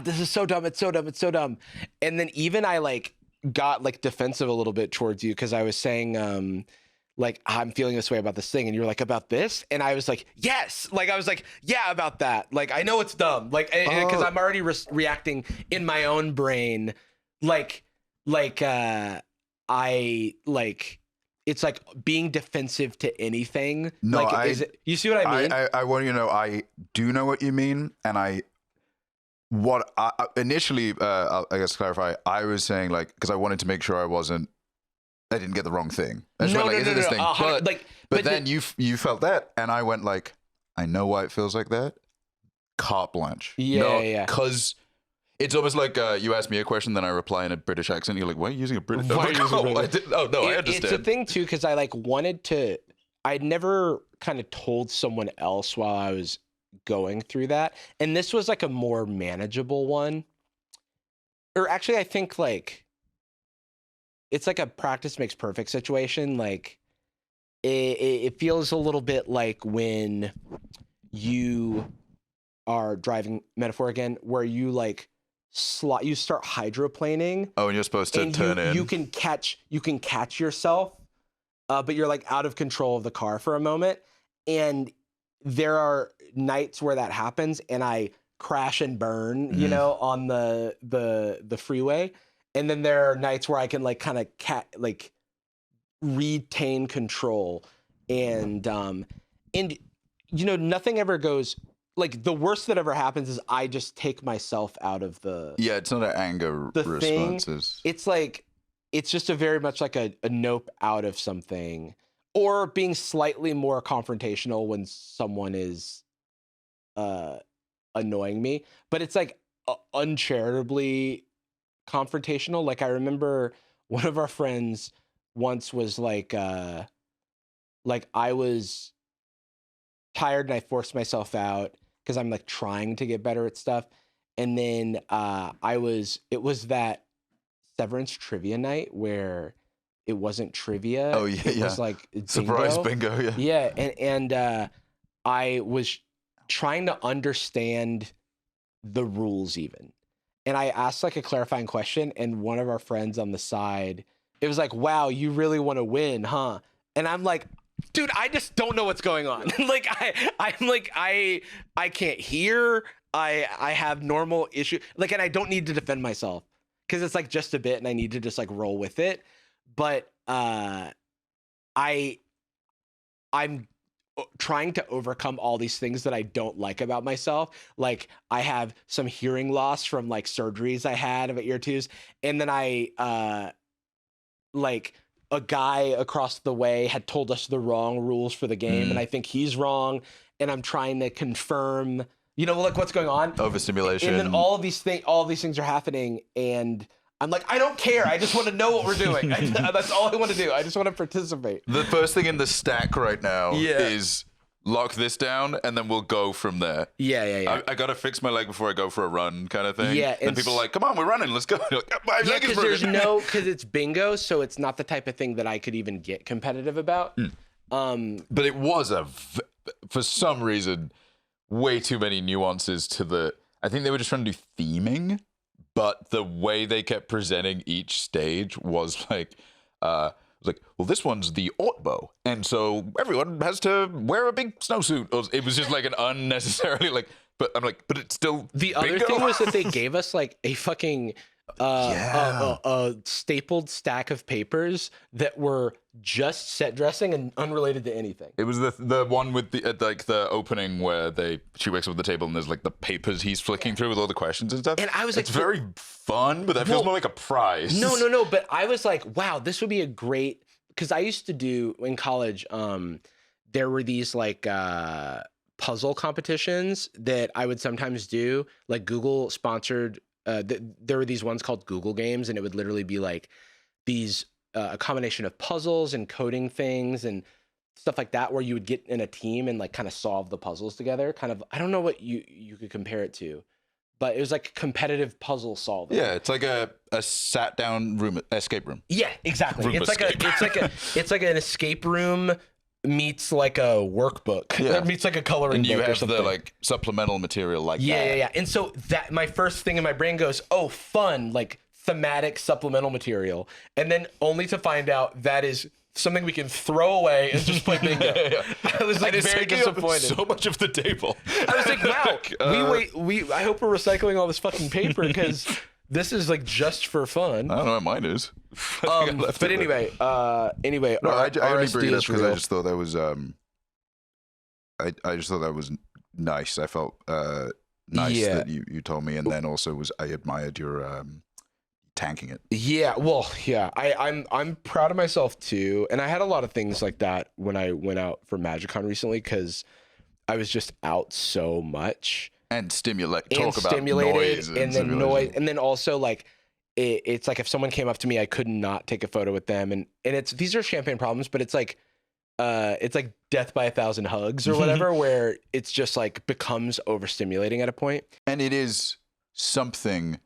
this is so dumb. It's so dumb. It's so dumb. And then even I like got like defensive a little bit towards you, because I was saying, like, I'm feeling this way about this thing. And you were like, about this? And I was like, yes. Like, I was like, yeah, about that. Like, I know it's dumb. Like, because I'm already reacting in my own brain. I like, it's like being defensive to anything. No, like, you see what I mean? I want you to know, I do know what you mean. And initially, I guess clarify, I was saying like, because I wanted to make sure I didn't get the wrong thing. But then you felt that, and I went like, I know why it feels like that. Carte blanche. Yeah. Because it's almost like you ask me a question, then I reply in a British accent. You're like, why are you using a British? I understand. It's a thing too, because I like wanted to. I'd never kind of told someone else while I was going through that, and this was like a more manageable one. Or actually, I think like it's like a practice makes perfect situation. Like it feels a little bit like when you are driving, metaphor again, where you like you start hydroplaning. Oh, and you're supposed to turn in. You can catch yourself, but you're like out of control of the car for a moment. And there are nights where that happens, and I crash and burn, you know, on the freeway. And then there are nights where I can like kind of retain control, and you know, nothing ever goes. Like, the worst that ever happens is I just take myself out of the... Yeah, it's not an anger response. It's like, it's just a very much like a nope out of something, or being slightly more confrontational when someone is annoying me. But it's like uncharitably confrontational. Like, I remember one of our friends once was like I was tired and I forced myself out, because I'm like trying to get better at stuff. And then it was that Severance trivia night where it wasn't trivia. Oh yeah, it was like bingo. Surprise bingo, yeah. Yeah, and I was trying to understand the rules even. And I asked like a clarifying question, and one of our friends on the side, it was like, wow, you really want to win, huh? And I'm like, dude, I just don't know what's going on. Like I can't hear. I have normal issue. Like, and I don't need to defend myself, because it's like just a bit, and I need to just like roll with it. But I'm trying to overcome all these things that I don't like about myself. Like, I have some hearing loss from like surgeries I had of ear tubes, and then I like, a guy across the way had told us the wrong rules for the game, and I think he's wrong, and I'm trying to confirm, you know, like what's going on. Overstimulation. And then all of these things are happening, and I'm like, I don't care. I just want to know what we're doing. That's all I want to do. I just want to participate. The first thing in the stack right now is lock this down, and then we'll go from there. Yeah. I gotta fix my leg before I go for a run, kind of thing. Yeah, and people are like, come on, we're running, let's go. Yeah, because because it's bingo, so it's not the type of thing that I could even get competitive about. But it was for some reason, way too many nuances to the. I think they were just trying to do theming, but the way they kept presenting each stage was like. Like, well, this one's the Ortbo, and so everyone has to wear a big snowsuit. It was just like an unnecessarily like, but I'm like, but it's still the bingo. Other thing was that they gave us like a fucking a stapled stack of papers that were just set dressing and unrelated to anything. It was the one with the like the opening where she wakes up at the table and there's like the papers he's flicking through with all the questions and stuff. And I was like, it's very fun, but that feels more like a prize. No. But I was like, wow, this would be a great because I used to do in college, there were these like puzzle competitions that I would sometimes do, like Google sponsored. There were these ones called Google Games, and it would literally be like these a combination of puzzles and coding things and stuff like that, where you would get in a team and like kind of solve the puzzles together. Kind of, I don't know what you could compare it to, but it was like competitive puzzle solving. Yeah, it's like a sat down room escape room. Yeah, exactly. Room It's like an escape room meets like a workbook. Yeah. It meets like a coloring And you book or have something. the like supplemental material like that. Yeah. And so that my first thing in my brain goes, oh, fun, like thematic supplemental material. And then only to find out that is something we can throw away and just play bingo. I was like very disappointed. So much of the table. I was like, wow, I hope we're recycling all this fucking paper because this is like just for fun. I don't know what mine is. But anyway, no, I only bring it up because I real. just thought that was I just thought that was nice. I felt nice that you told me, and then also I admired your tanking it. Yeah, well, yeah, I'm proud of myself too, and I had a lot of things like that when I went out for MagicCon recently because I was just out so much And stimulated, noise and then noise, and then also like it's like if someone came up to me, I could not take a photo with them, and these are champagne problems, but it's like death by 1,000 hugs or whatever, where it's just like becomes overstimulating at a point. And it is something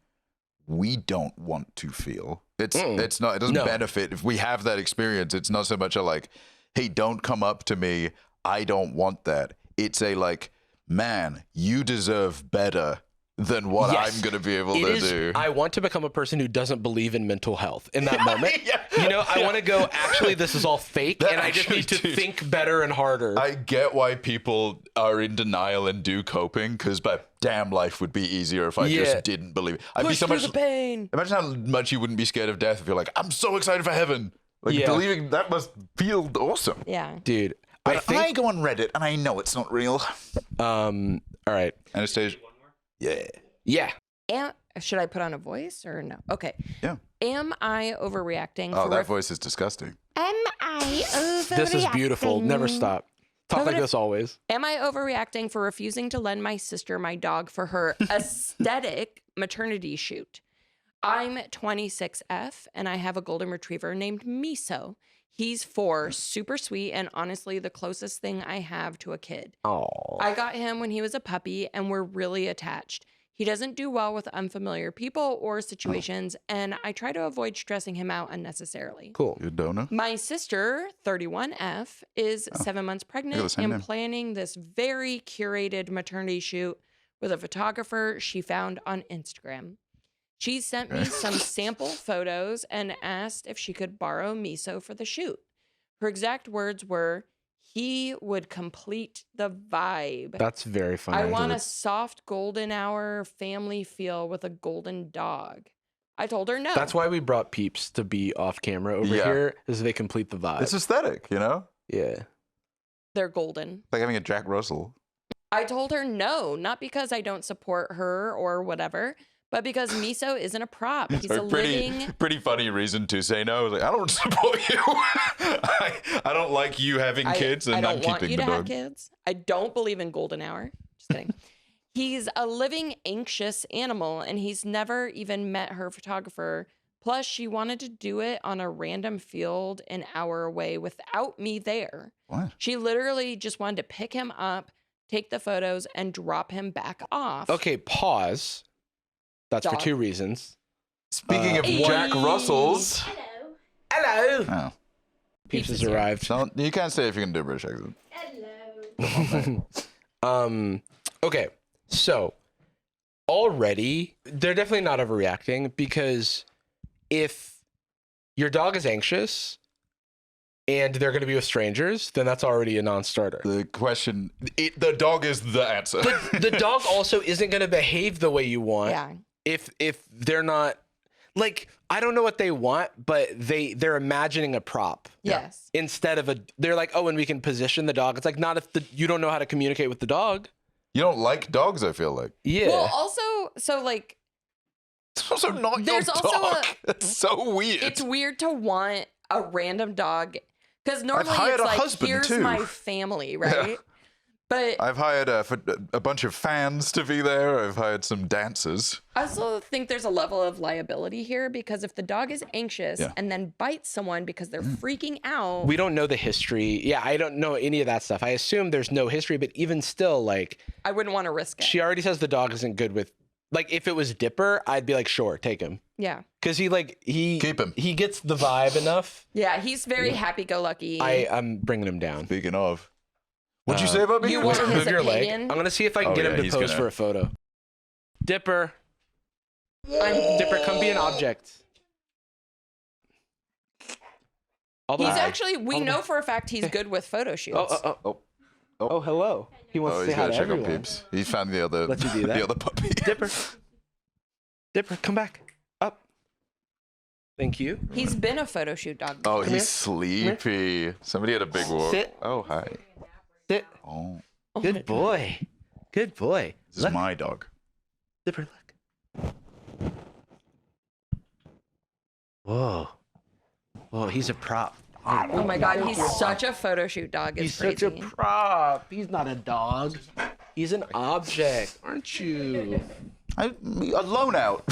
we don't want to feel. It doesn't benefit if we have that experience. It's not so much a like, hey, don't come up to me, I don't want that. It's a like, man, you deserve better than what I'm going to be able to do. I want to become a person who doesn't believe in mental health in that moment. I want to go, actually, this is all fake, and I just need to think better and harder. I get why people are in denial and do coping, because my damn life would be easier if I just didn't believe it. I'd Push be so through much the pain. Imagine how much you wouldn't be scared of death if you're like, I'm so excited for heaven. Like, believing that must feel awesome. Yeah. Dude, But I go on Reddit and I know it's not real. All right. Anastasia. Yeah. Should I put on a voice or no? Okay. Yeah. Am I overreacting? Oh, that voice is disgusting. Am I overreacting? This is beautiful. Never stop. Talk like this always. Am I overreacting for refusing to lend my sister my dog for her aesthetic maternity shoot? I'm 26F and I have a golden retriever named Miso. He's 4, super sweet, and honestly the closest thing I have to a kid. Oh. I got him when he was a puppy and we're really attached. He doesn't do well with unfamiliar people or situations, and I try to avoid stressing him out unnecessarily. Cool. You don't know? My sister, 31F, is 7 months pregnant and planning this very curated maternity shoot with a photographer she found on Instagram. She sent me some sample photos and asked if she could borrow Miso for the shoot. Her exact words were, he would complete the vibe. That's very funny. I want a soft golden hour family feel with a golden dog. I told her no. That's why we brought Peeps to be off camera over here, is they complete the vibe. It's aesthetic, you know? Yeah. They're golden. Like having a Jack Russell. I told her no, not because I don't support her or whatever, but because Miso isn't a prop. He's a living... Pretty funny reason to say no. Like, I don't support you. I don't like you having kids, and I'm keeping the dog. I don't want you to have kids. I don't believe in golden hour. Just kidding. He's a living anxious animal, and he's never even met her photographer. Plus, she wanted to do it on a random field an hour away without me there. What? She literally just wanted to pick him up, take the photos, and drop him back off. Okay, pause. That's for 2 reasons. Speaking of Jack Russells. Hello. Oh. Peeps has arrived. You can't say if you can do a British accent. Hello. Okay, so already they're definitely not overreacting, because if your dog is anxious and they're going to be with strangers, then that's already a non-starter. The question, the dog is the answer. But the dog also isn't going to behave the way you want. Yeah. If they're not, like, I don't know what they want, but they're imagining a prop. Yes. Instead of they're like, oh, and we can position the dog. It's like, not if you don't know how to communicate with the dog. You don't like dogs, I feel like. Yeah. Well, also, so like, it's also not there's your also dog. It's so weird. it's weird to want a random dog, because normally hired it's a like, husband, here's too. my family, right? Yeah. But I've hired a bunch of fans to be there. I've hired some dancers. I also think there's a level of liability here, because if the dog is anxious and then bites someone because they're freaking out. We don't know the history. Yeah, I don't know any of that stuff. I assume there's no history, but even still, like, I wouldn't want to risk it. she already says the dog isn't good with, like, if it was Dipper, I'd be like, sure, take him. Yeah. Because he Keep him. He gets the vibe enough. Yeah, he's very happy-go-lucky. I'm bringing him down. Speaking of, what'd you say about me? You want his Move your leg. opinion? I'm gonna see if I can get him to pose for a photo. Dipper. Dipper, come be an object. He's actually, we know for a fact he's good with photo shoots. Oh, hello. He wants to say hi to check everyone. on Peeps. He found the other, Let you do that. the other puppy. Dipper, come back. Up. Thank you. He's been a photo shoot dog. Oh, here. he's sleepy. Somebody had a big walk. Sit. Oh, hi. Sit. Oh, Good boy. Good boy. this is my dog. Dipper, look. Whoa. Whoa, he's a prop. Oh my God, he's such a photo shoot dog. It's He's crazy. such a prop. He's not a dog. He's an object, aren't you? A loan out.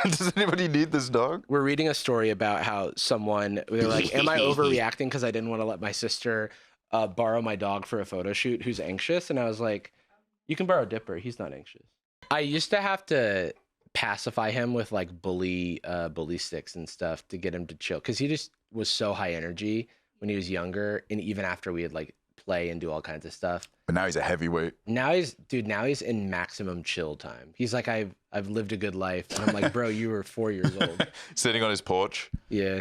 Does anybody need this dog? We're reading a story about how they're like, am I overreacting because I didn't want to let my sister borrow my dog for a photo shoot who's anxious? And I was like, you can borrow Dipper. He's not anxious. I used to have to pacify him with like bully sticks and stuff to get him to chill, because he just was so high energy when he was younger, and even after we had like play and do all kinds of stuff. But now he's a heavyweight. Now he's in maximum chill time. He's like, I've lived a good life, and I'm like, bro, you were 4 years old. Sitting on his porch. Yeah.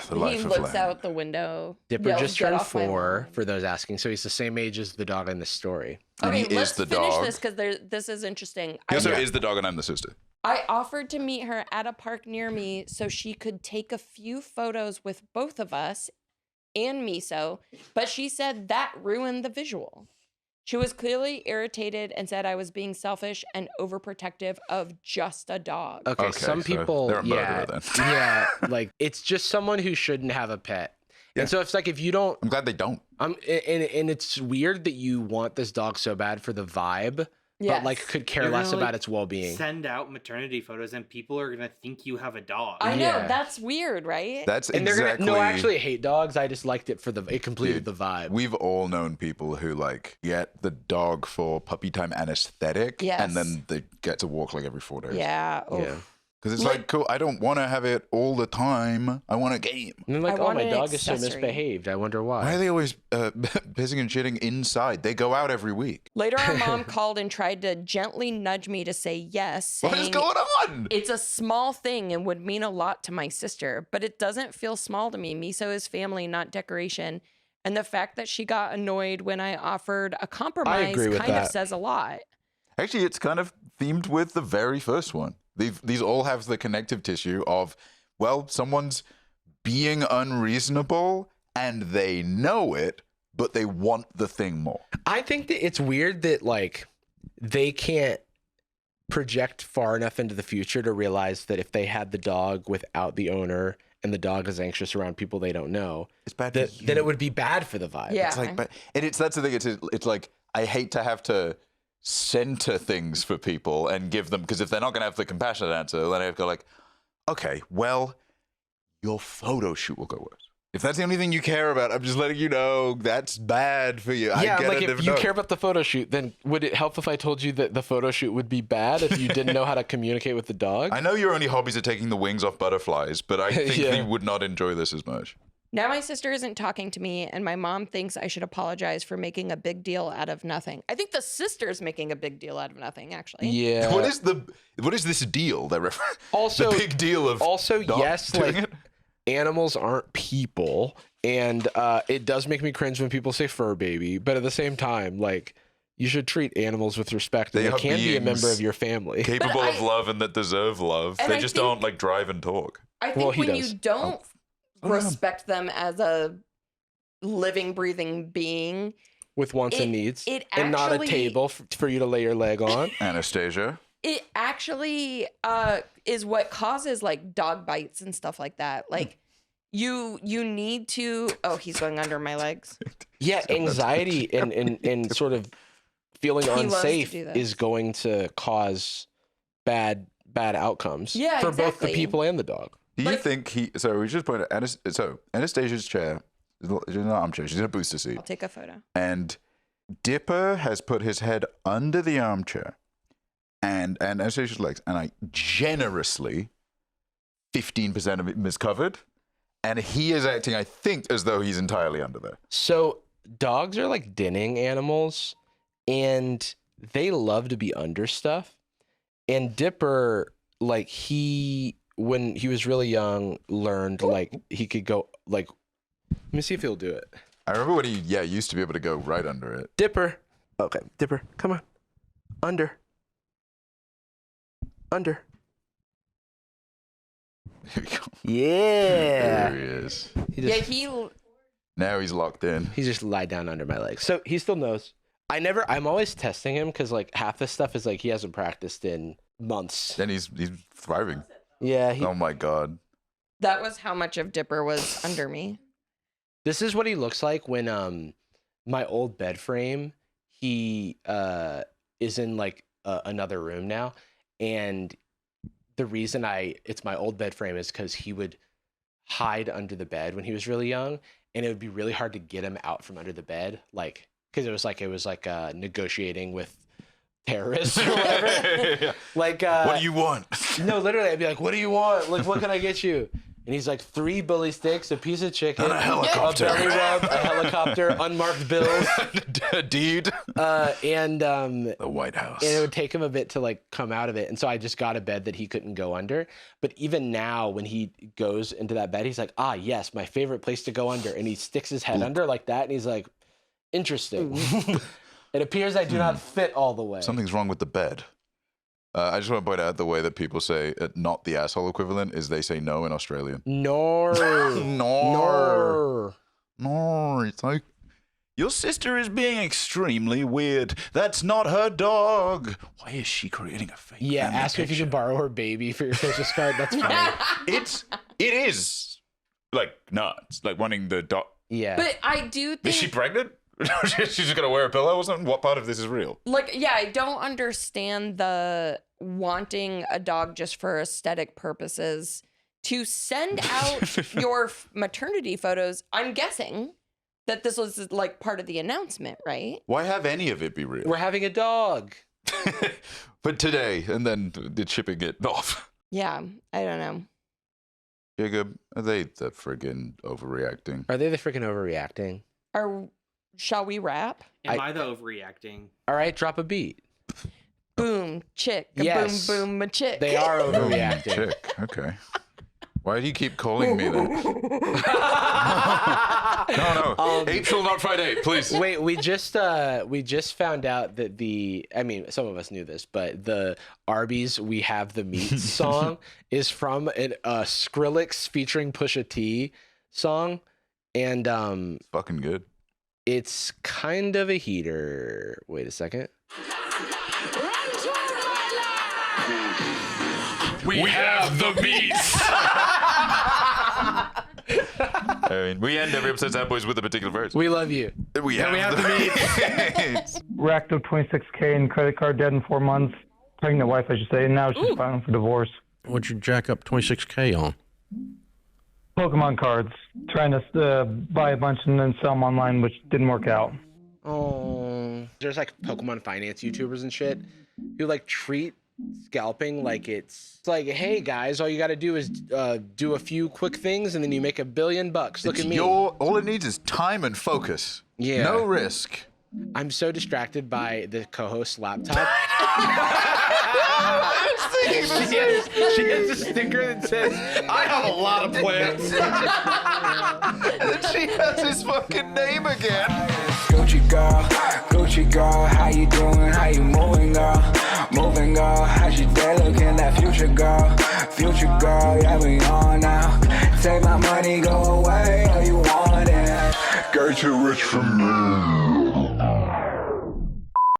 The life He of looks Lamb. out the window. Dipper yells, just "Get turned off my 4, lawn." for those asking. So he's the same age as the dog in this story. And Okay, he let's is the finish dog. this, because this is interesting. He also is the dog and I'm the sister. I offered to meet her at a park near me so she could take a few photos with both of us and Miso, but she said that ruined the visual. She was clearly irritated and said I was being selfish and overprotective of just a dog. Okay, some so people, they're a murderer then. yeah, like it's just someone who shouldn't have a pet. Yeah. And so it's like, if you don't, I'm glad they don't. and it's weird that you want this dog so bad for the vibe, but like could care You're less gonna, about its well-being. Send out maternity photos and people are gonna think you have a dog. I know, Yeah. that's weird, right? That's And they're exactly. gonna, no, I actually hate dogs. I just liked it for it completed Dude, the vibe. We've all known people who like get the dog for puppy time anesthetic, Yes. and then they get to walk like every 4 days. Yeah. oof. Yeah. Because it's like, cool. I don't want to have it all the time. I want a game. And then like, I oh, want my an dog is so accessory. misbehaved. I wonder why. Why are they always pissing and shitting inside? They go out every week. Later, our mom called and tried to gently nudge me to say yes, saying What is going on? it's a small thing and would mean a lot to my sister, but it doesn't feel small to me. Miso is family, not decoration. And the fact that she got annoyed when I offered a compromise agree with kind of that. says a lot. Actually, it's kind of themed with the very first one. These all have the connective tissue of, well, someone's being unreasonable and they know it, but they want the thing more. I think that it's weird that like they can't project far enough into the future to realize that if they had the dog without the owner and the dog is anxious around people they don't know, It's bad that for you. then it would be bad for the vibe. Yeah. It's like, but that's the thing. It's like, I hate to have to center things for people and give them, because if they're not going to have the compassionate answer, then I have to go like, okay, well, your photo shoot will go worse. If that's the only thing you care about, I'm just letting you know that's bad for you. Yeah, I get like it, if you care about the photo shoot, then would it help if I told you that the photo shoot would be bad if you didn't know how to communicate with the dog? I know your only hobbies are taking the wings off butterflies, but I think Yeah. you would not enjoy this as much. Now my sister isn't talking to me, and my mom thinks I should apologize for making a big deal out of nothing. I think the sister's making a big deal out of nothing, actually. Yeah. What is this deal that Also, the big deal of also not yes, doing like it? animals aren't people, and it does make me cringe when people say fur baby, but at the same time, like, you should treat animals with respect, and They they are can be a member beings of your family. capable But of love and that deserve love. And They I just think- don't like drive and talk. I think Well, he when does. you don't Oh, no. respect them as a living, breathing being, With wants and It- needs, it and not a actually- table for you to lay your leg on. Anastasia. it actually is what causes like dog bites and stuff like that. Like, You need to. Oh, he's going under my legs. Yeah, anxiety and sort of feeling unsafe do this. is going to cause bad outcomes for both the people and the dog. Do you think so we just put Anastasia's chair, she's in an armchair, she's in a booster seat. I'll take a photo. And Dipper has put his head under the armchair and Anastasia's legs, and I generously 15% of it is covered. And he is acting, I think, as though he's entirely under there. So dogs are like denning animals, and they love to be under stuff. And Dipper, like when he was really young, learned like he could go like. Let me see if he'll do it. I remember when he used to be able to go right under it. Dipper. Okay, Dipper, come on. Under. Here we go. Yeah. There he is. Now he's locked in. He just lied down under my legs. So he still knows. I'm always testing him because like half this stuff is like he hasn't practiced in months. And he's thriving. Yeah. Oh my God. That was how much of Dipper was under me. This is what he looks like when my old bed frame, he is in like another room now. And the reason it's my old bed frame is because he would hide under the bed when he was really young, and it would be really hard to get him out from under the bed, like because it was like negotiating with terrorists or whatever. Yeah. Like what do you want? No, literally, I'd be like, "What do you want? Like, what can I get you?" And he's like, 3 bully sticks, a piece of chicken, and a helicopter, a belly rub, a helicopter, unmarked bills, a deed, and the White House. And it would take him a bit to like come out of it. And so I just got a bed that he couldn't go under. But even now, when he goes into that bed, he's like, "Ah, yes, my favorite place to go under." And he sticks his head under like that, and he's like, "Interesting." It appears I do not fit all the way. Something's wrong with the bed. I just want to point out the way that people say not the asshole equivalent is they say no in Australian. No. It's like, your sister is being extremely weird. That's not her dog. Why is she creating a fake? Yeah, ask her if you can borrow her baby for your Christmas card. That's fine. It is like nuts. Like wanting the dog. Yeah. But I do think... Is she pregnant? She's just gonna wear a pillow or something? What part of this is real? Like, yeah, I don't understand the wanting a dog just for aesthetic purposes. To send out your maternity photos, I'm guessing that this was like part of the announcement, right? Why have any of it be real? We're having a dog. But today, and then shipping it off. Yeah, I don't know. Jacob, are they the friggin' overreacting? Are they the freaking overreacting? Shall we rap? Am I the overreacting? All right, drop a beat. Boom, chick. Yes. Boom, boom, a chick. They are overreacting. Chick, okay. Why do you keep calling me then? No. 8 shall not fight 8, please. Wait, we just found out that some of us knew this, but the Arby's We Have the Meat song is from a Skrillex featuring Pusha T song, and It's fucking good. It's kind of a heater. Wait a second. We have the meats. I mean, we end every episode of Sad Boyz with a particular verse. We love you. We have the meats. Racked up $26K in credit card debt in 4 months. Pregnant wife, I should say. And now she's filing for divorce. What'd you jack up $26K on? Pokemon cards. Trying to buy a bunch and then sell them online, which didn't work out. Oh, there's like Pokemon finance YouTubers and shit who like treat scalping like it's like, hey guys, all you got to do is do a few quick things and then you make $1 billion. Look at me. All it needs is time and focus. Yeah. No risk. I'm so distracted by the co-host's laptop. She has a sticker that says, "I have a lot of plans." And then she has his fucking name again. Gucci girl, how you doing? How you moving, girl? Moving, girl. How's your day looking? That future girl, yeah, we on now. Take my money, go away, all you want it. Girl, too rich for me.